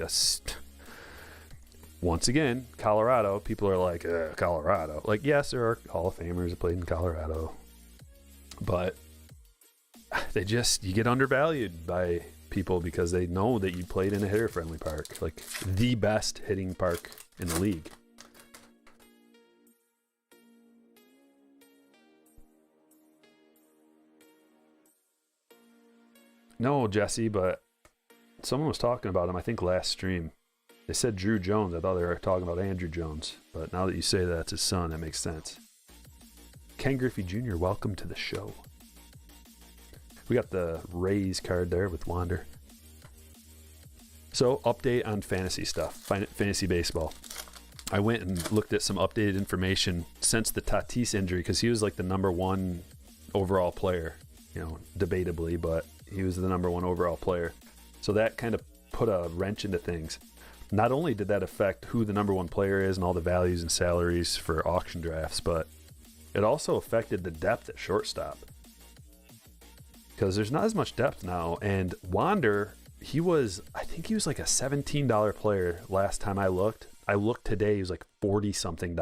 once again, Colorado, people are like, Colorado. Like, yes, there are Hall of Famers that played in Colorado. But you get undervalued by people because they know that you played in a hitter-friendly park. Like, the best hitting park in the league. No, Jesse, but someone was talking about him, I think, last stream. They said Drew Jones. I thought they were talking about Andrew Jones. But now that you say that's his son, that makes sense. Ken Griffey Jr., welcome to the show. We got the Rays card there with Wander. So, update on fantasy stuff. Fantasy baseball. I went and looked at some updated information since the Tatis injury because he was like the number 1 overall player. You know, debatably, but he was the number 1 overall player. So that kind of put a wrench into things. Not only did that affect who the number 1 player is and all the values and salaries for auction drafts, but it also affected the depth at shortstop. Because there's not as much depth now. And Wander, I think he was like a $17 player last time I looked. I looked today, he was like $40-something.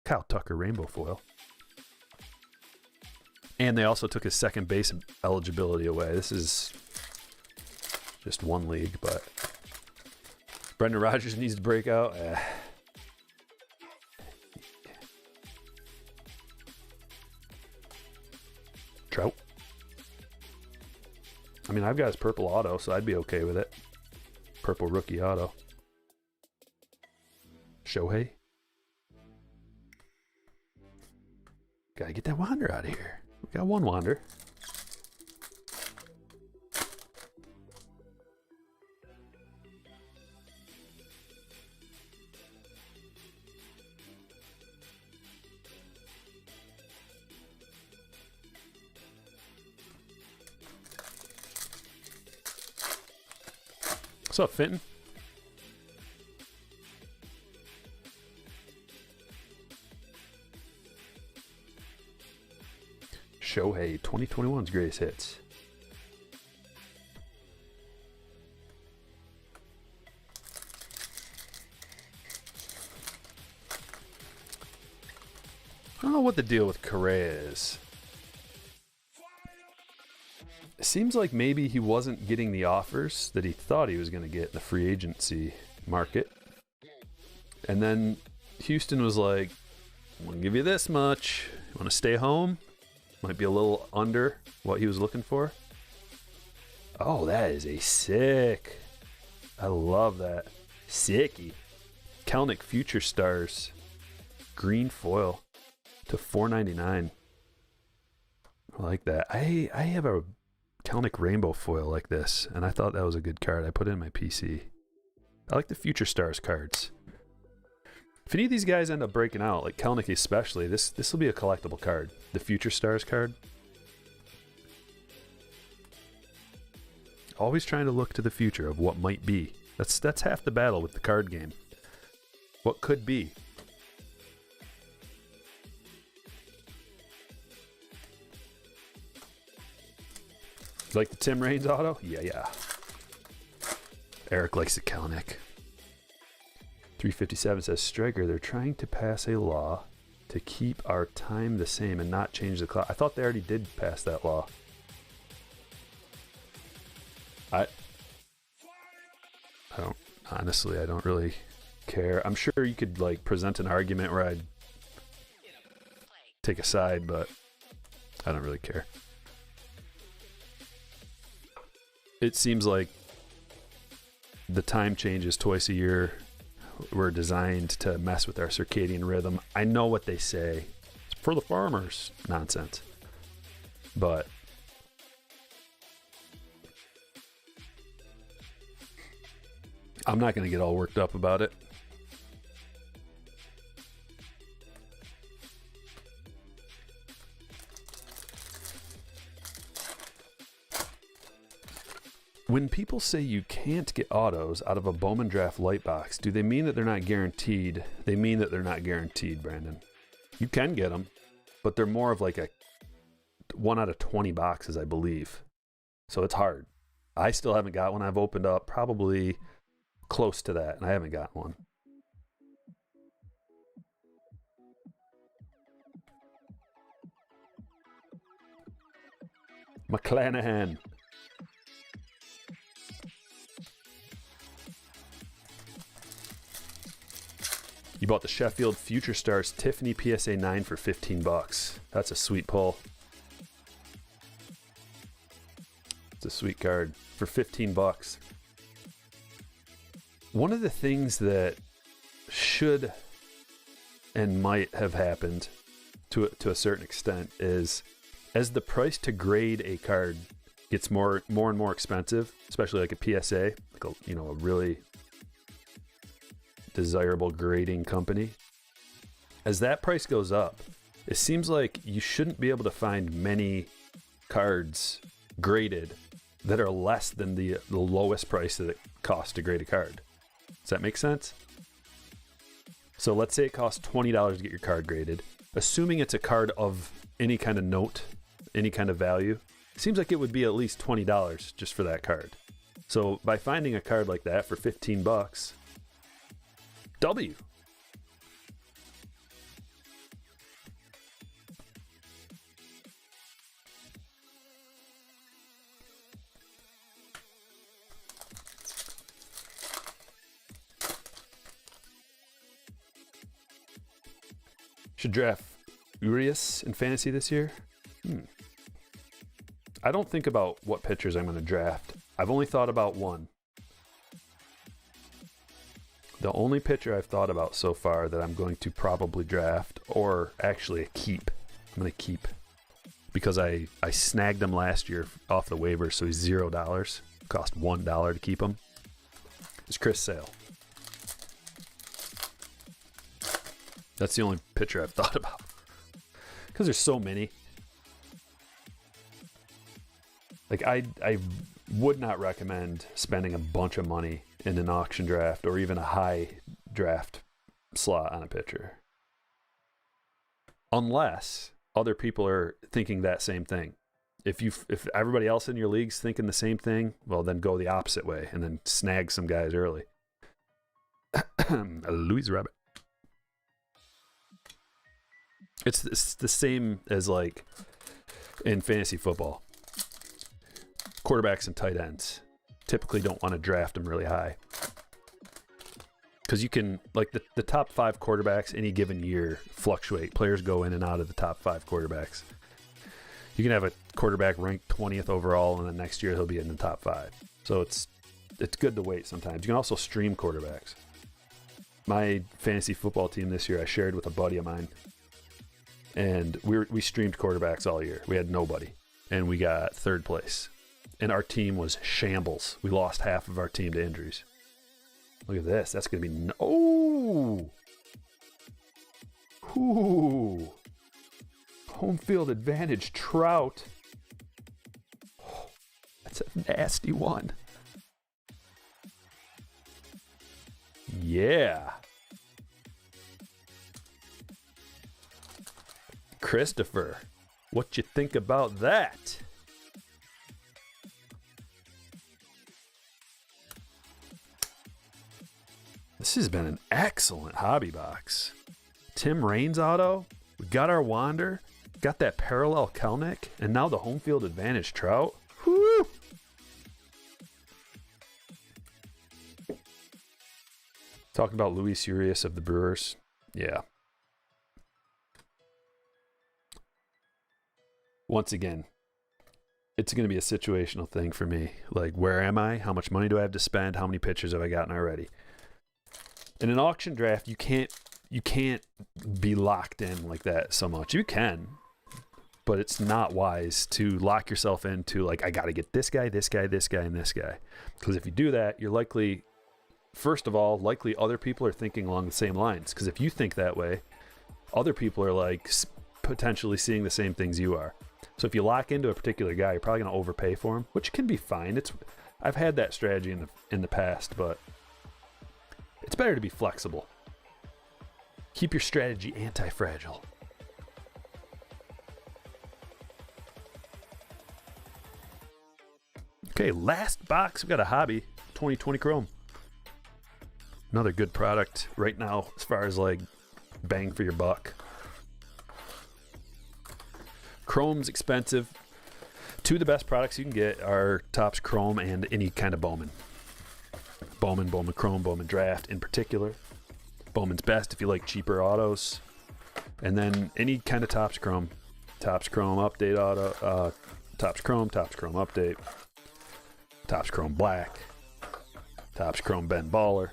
Kyle Tucker rainbow foil. And they also took his second base eligibility away. This is just one league, but Brendan Rodgers needs to break out. Trout. I mean, I've got his purple auto, so I'd be okay with it. Purple rookie auto. Shohei. Gotta get that Wander out of here. We got one Wander. What's up, Fenton? Shohei, 2021's greatest hits. I don't know what the deal with Correa is. It seems like maybe he wasn't getting the offers that he thought he was going to get in the free agency market. And then Houston was like, I'm going to give you this much. You want to stay home? Might be a little under what he was looking for. Oh, that is a sick. I love that. Sicky. Kelnick Future Stars. Green foil to $4.99. I like that. I have a Kelnick rainbow foil like this, and I thought that was a good card. I put it in my PC. I like the Future Stars cards. If any of these guys end up breaking out, like Kelnick especially, this will be a collectible card. The Future Stars card. Always trying to look to the future of what might be. That's half the battle with the card game. What could be? Like the Tim Raines auto? Yeah. Eric likes the Kelnick. 357 says, Striker, they're trying to pass a law to keep our time the same and not change the clock. I thought they already did pass that law. I don't really care. I'm sure you could like present an argument where I'd take a side, but I don't really care. It seems like the time changes twice a year were designed to mess with our circadian rhythm. I know what they say. It's for the farmers. Nonsense. But I'm not going to get all worked up about it. When people say you can't get autos out of a Bowman Draft light box, do they mean that they're not guaranteed? They mean that they're not guaranteed, Brandon. You can get them, but they're more of like a 1 out of 20 boxes, I believe. So it's hard. I still haven't got one. I've opened up probably close to that, and I haven't got one. McClanahan. You bought the Sheffield Future Stars Tiffany PSA 9 for $15. That's a sweet pull. It's a sweet card for $15. One of the things that should and might have happened to a certain extent is as the price to grade a card gets more and more expensive, especially like a PSA, like a really desirable grading company. As that price goes up, it seems like you shouldn't be able to find many cards graded that are less than the lowest price that it costs to grade a card. Does that make sense? So let's say it costs $20 to get your card graded. Assuming it's a card of any kind of note, any kind of value, it seems like it would be at least $20 just for that card. So by finding a card like that for $15, W. Should draft Urias in fantasy this year? I don't think about what pitchers I'm going to draft. I've only thought about one. The only pitcher I've thought about so far that I'm going to probably draft, or actually keep, I'm going to keep, because I snagged him last year off the waiver, so he's $0. Cost $1 to keep him. It's Chris Sale. That's the only pitcher I've thought about. Because there's so many. Like, I would not recommend spending a bunch of money in an auction draft or even a high draft slot on a pitcher, unless other people are thinking that same thing. If everybody else in your league's thinking the same thing, well, then go the opposite way and then snag some guys early. Louis Rabbit. It's the same as like in fantasy football. Quarterbacks and tight ends typically don't want to draft them really high, because you can, like, the top 5 quarterbacks any given year fluctuate. Players go in and out of the top 5 quarterbacks. You can have a quarterback ranked 20th overall, and then next year he'll be in the top 5. So it's good to wait sometimes. You can also stream quarterbacks. My fantasy football team this year, I shared with a buddy of mine, and we streamed quarterbacks all year. We had nobody, and we got 3rd place. And our team was shambles. We lost half of our team to injuries. Look at this. That's going to be... Oh! Ooh! Home field advantage, Trout. Oh, that's a nasty one. Yeah. Christopher, what you think about that? This has been an excellent hobby box. Tim Raines auto. We got our Wander. Got that parallel Kelnick. And now the home field advantage Trout. Woo! Talking about Luis Urias of the Brewers. Yeah. once again, it's going to be a situational thing for me. Like, where am I? How much money do I have to spend? How many pitchers have I gotten already? In an auction draft, you can't be locked in like that so much. You can, but it's not wise to lock yourself into like, I got to get this guy, this guy, this guy, and this guy. Because if you do that, you're likely, first of all, likely other people are thinking along the same lines. Because if you think that way, other people are like potentially seeing the same things you are. So if you lock into a particular guy, you're probably going to overpay for him, which can be fine. I've had that strategy in the past, but it's better to be flexible. Keep your strategy anti-fragile. Okay, last box. We've got a Hobby 2020 Chrome. Another good product right now as far as like bang for your buck. Chrome's expensive. Two of the best products you can get are Topps Chrome and any kind of Bowman. Bowman Chrome, Bowman Draft in particular. Bowman's best if you like cheaper autos. And then any kind of Topps Chrome. Topps Chrome Update Auto, Topps Chrome Update, Topps Chrome Black, Topps Chrome Ben Baller.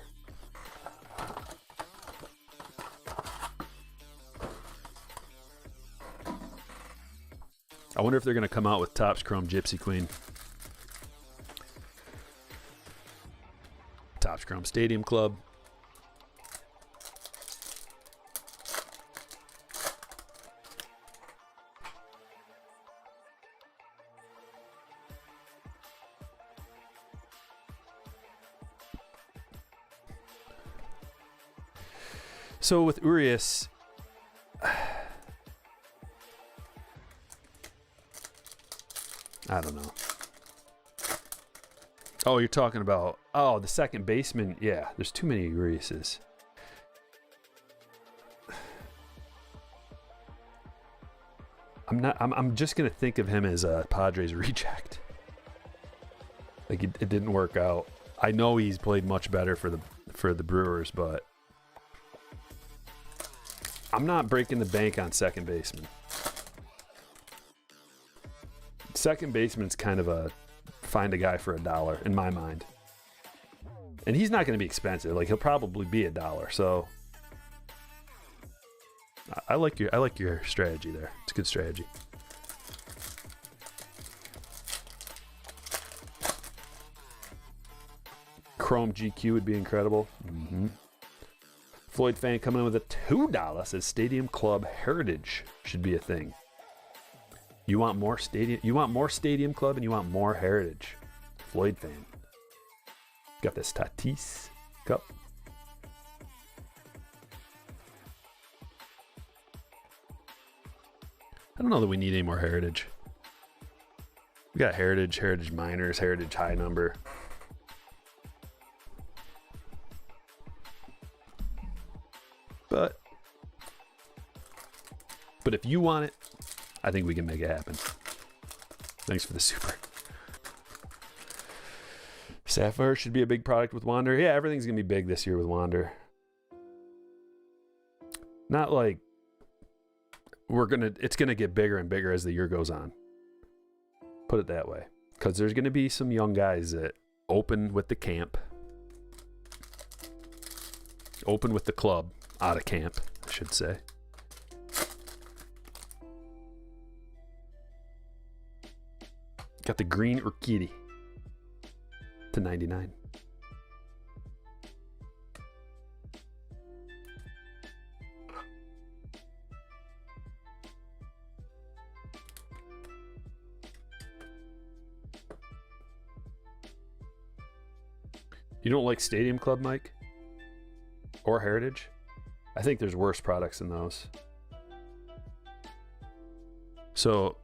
I wonder if they're going to come out with Topps Chrome Gypsy Queen. Topps Chrome Stadium Club. So with Urias, I don't know. Oh, you're talking about, the second baseman. Yeah, there's too many Uriases. I'm just going to think of him as a Padres reject. Like it didn't work out. I know he's played much better for the Brewers, but I'm not breaking the bank on second baseman. Second baseman's kind of a find a guy for $1 in my mind. And he's not going to be expensive. Like he'll probably be $1. So I like your strategy there. It's a good strategy. Chrome GQ would be incredible. Floyd fan coming in with a $2 says Stadium Club Heritage should be a thing. You want more Stadium Club and you want more Heritage. Floyd fan. Got this Tatis cup. I don't know that we need any more Heritage. We got Heritage, Heritage Minors, Heritage High Number. But if you want it, I think we can make it happen. Thanks for the super. Sapphire should be a big product with Wander. Yeah, everything's going to be big this year with Wander. Not like it's going to get bigger and bigger as the year goes on. Put it that way. Because there's going to be some young guys that open with the camp. Open with the club. Out of camp, I should say. Got the green Urquidy to 99. You don't like Stadium Club, Mike? Or Heritage? I think there's worse products than those. So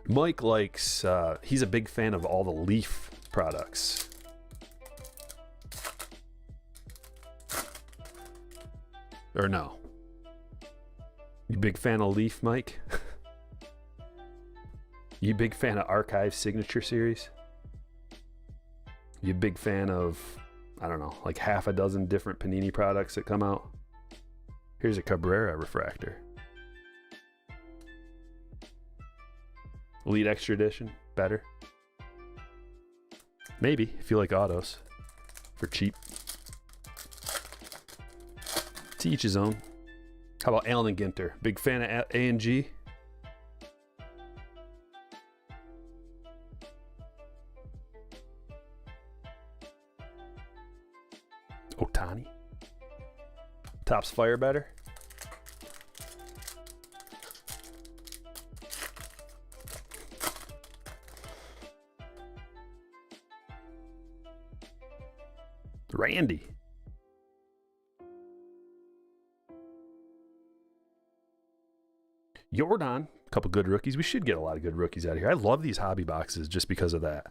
Mike likes, he's a big fan of all the Leaf products. Or no? You big fan of Leaf, Mike? You big fan of Archive Signature Series? You big fan of, I don't know, like half a dozen different Panini products that come out? Here's a Cabrera refractor. Elite Extra Edition, better. Maybe, if you like autos. For cheap. To each his own. How about Allen and Ginter? Big fan of A&G? Otani? Topps Fire better? Randy. Jordan, a couple good rookies. We should get a lot of good rookies out of here. I love these hobby boxes just because of that.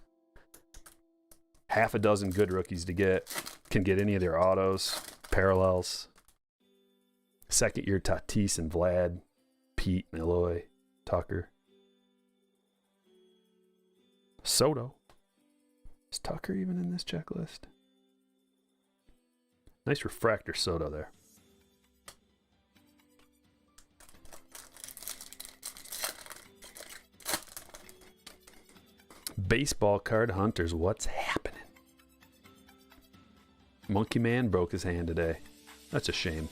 Half a dozen good rookies to get. Can get any of their autos, parallels. Second year Tatis and Vlad, Pete, Malloy, Tucker. Soto. Is Tucker even in this checklist? Nice refractor Soto there. Baseball card hunters, what's happening? Monkey Man broke his hand today. That's a shame.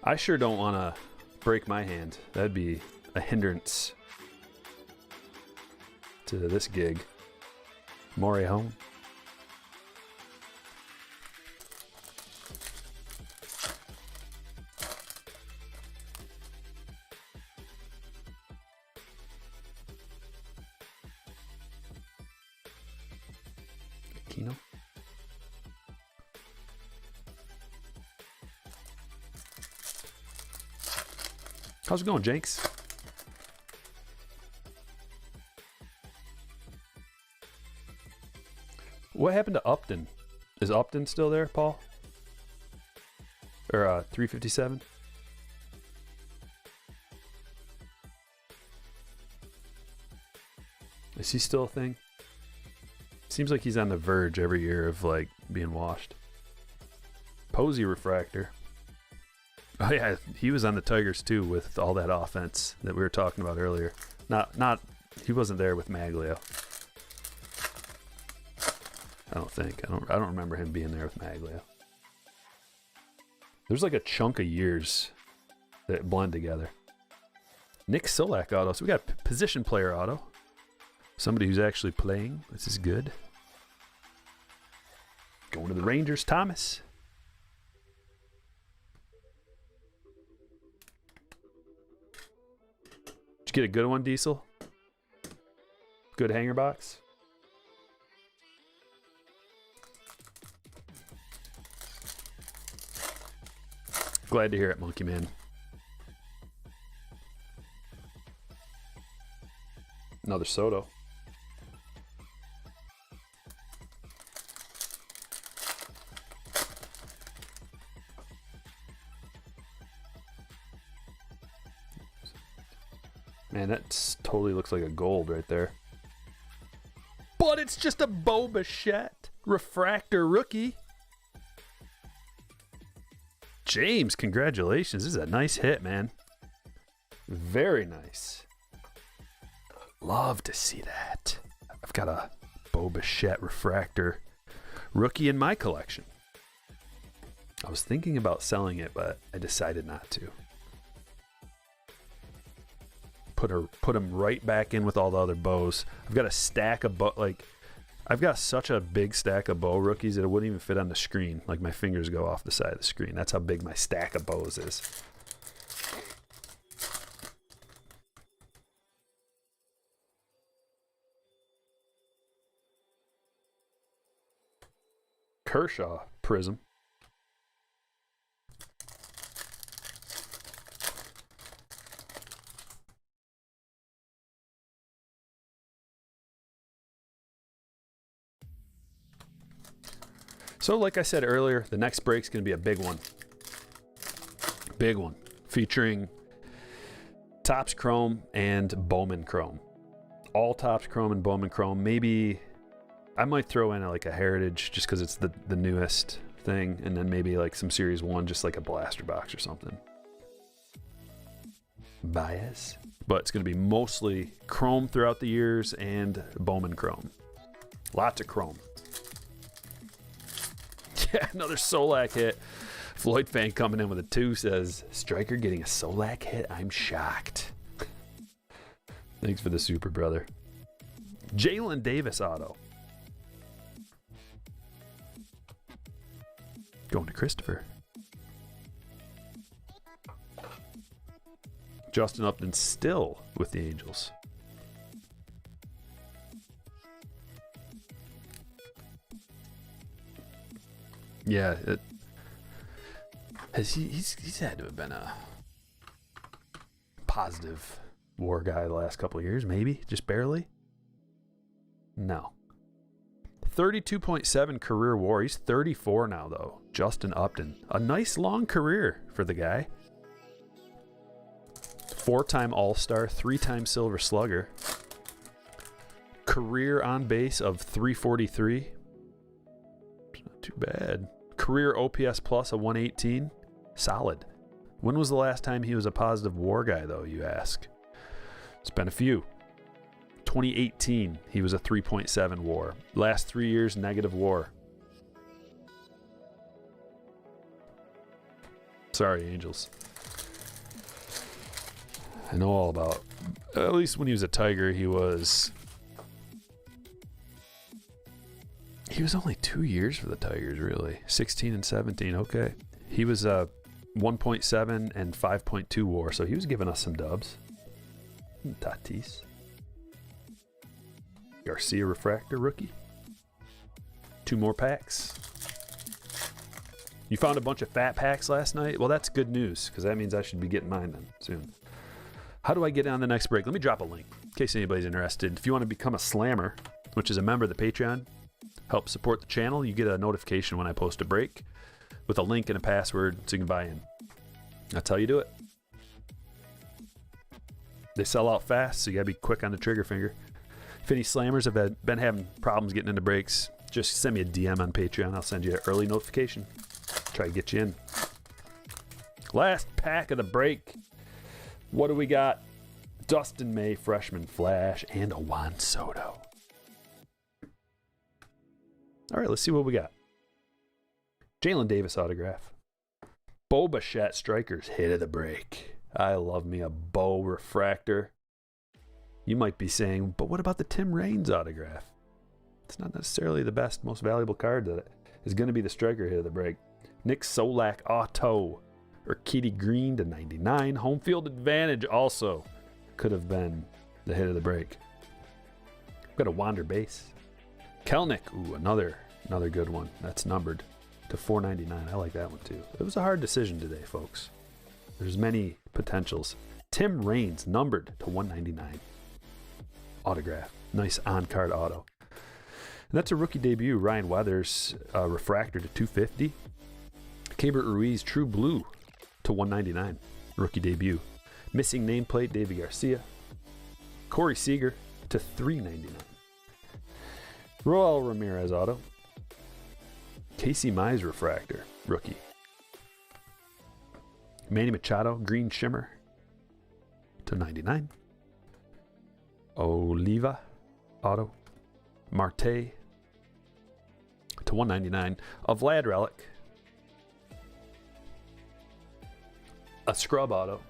I sure don't want to break my hand. That'd be a hindrance to this gig. Morey home. Kino. How's it going, Jenks? What happened to Upton? Is Upton still there, Paul? Or 357? Is he still a thing? Seems like he's on the verge every year of like being washed. Posey refractor. Oh yeah, he was on the Tigers too with all that offense that we were talking about earlier. Not he wasn't there with Maglio. I don't think. I don't remember him being there with Maglio. There's like a chunk of years that blend together. Nick Solak auto. So we got a position player auto. Somebody who's actually playing. This is good. Going to the Rangers, Thomas. Did you get a good one, Diesel? Good hanger box? Glad to hear it, Monkey Man. Another Soto. Man, that totally looks like a gold right there. But it's just a Bo Bichette refractor rookie. James, congratulations. This is a nice hit, man. Very nice. Love to see that. I've got a Bo Bichette refractor rookie in my collection. I was thinking about selling it, but I decided not to. Put him right back in with all the other bows. I've got a stack of I've got such a big stack of bow rookies that it wouldn't even fit on the screen. Like my fingers go off the side of the screen. That's how big my stack of bows is. Kershaw Prism. So like I said earlier, the next break's going to be a big one. Big one. Featuring Topps Chrome and Bowman Chrome. All Topps Chrome and Bowman Chrome. Maybe I might throw in like a Heritage just because it's the newest thing. And then maybe like some Series 1, just like a blaster box or something. Baez. But it's going to be mostly chrome throughout the years and Bowman chrome. Lots of chrome. Yeah, another Solak hit. Floyd fan coming in with a 2 says, Striker getting a Solak hit? I'm shocked. Thanks for the super, brother. Jalen Davis auto. Going to Christopher. Justin Upton still with the Angels. Yeah, he's had to have been a positive WAR guy the last couple of years, maybe, just barely. No. 32.7 career WAR. He's 34 now, though. Justin Upton. A nice long career for the guy. 4-time All-Star, 3-time Silver Slugger. Career on base of 343. It's not too bad. Career OPS plus of 118. Solid. When was the last time he was a positive WAR guy, though, you ask? It's been a few. 2018, he was a 3.7 WAR. Last 3 years, negative WAR. Sorry, Angels. I know all about, at least when he was a Tiger, he was only 2 years for the Tigers, really. 16 and 17, okay. He was a 1.7 and 5.2 WAR, so he was giving us some dubs. Tatis. Garcia refractor rookie. 2 more packs. You found a bunch of fat packs last night? Well, that's good news, because that means I should be getting mine then soon. How do I get on the next break? Let me drop a link in case anybody's interested. If you want to become a slammer, which is a member of the Patreon, help support the channel, you get a notification when I post a break with a link and a password so you can buy in. That's how you do it. They sell out fast, so you got to be quick on the trigger finger. If any slammers have been having problems getting into breaks, just send me a DM on Patreon. I'll send you an early notification. Try to get you in. Last pack of the break. What do we got? Dustin May, freshman flash, and a Juan Soto. All right, let's see what we got. Jalen Davis autograph. Bo Bichette Strikers, hit of the break. I love me a Bo refractor. You might be saying, but what about the Tim Raines autograph? It's not necessarily the best, most valuable card that is going to be the striker hit of the break. Nick Solak auto. Urquidy Green to 99. Home field advantage also could have been the hit of the break. Got a Wander base. Kelnick, ooh, another good one. That's numbered to 499. I like that one too. It was a hard decision today, folks. There's many potentials. Tim Raines, numbered to 199. Autograph. Nice on-card auto. And that's a rookie debut. Ryan Weathers, refractor to 250. Keibert Ruiz, true blue to 199. Rookie debut. Missing nameplate, David Garcia. Corey Seager to 399. Roel Ramirez auto. Casey Mize refractor, rookie. Manny Machado, green shimmer to 99. Oliva auto. Marte to 199. A Vlad relic. A scrub auto.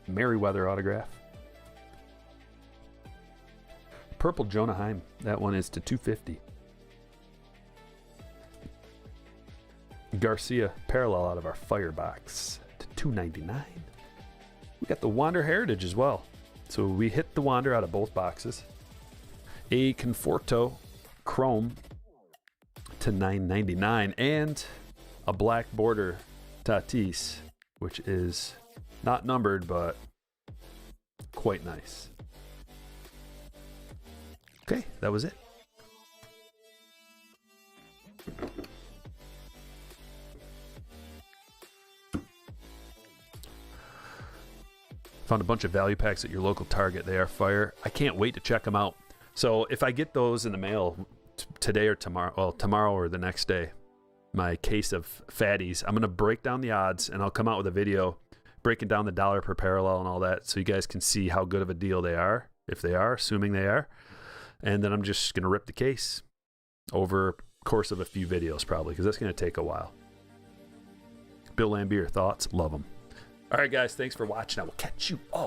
Merriweather autograph. Purple Jonah Heim. That one is to 250. Garcia parallel out of our firebox to 299. We got the Wander Heritage as well. So we hit the Wander out of both boxes. A Conforto Chrome to 999 and a black border Tatis, which is not numbered but quite nice. Okay, that was it. Found a bunch of value packs at your local Target. They are fire. I can't wait to check them out. So if I get those in the mail today or tomorrow, well, tomorrow or the next day, my case of fatties, I'm going to break down the odds and I'll come out with a video breaking down the dollar per parallel and all that so you guys can see how good of a deal they are, if they are, assuming they are. And then I'm just going to rip the case over course of a few videos probably, because that's going to take a while. Bill Lambier, thoughts? Love them. All right, guys, thanks for watching. I will catch you all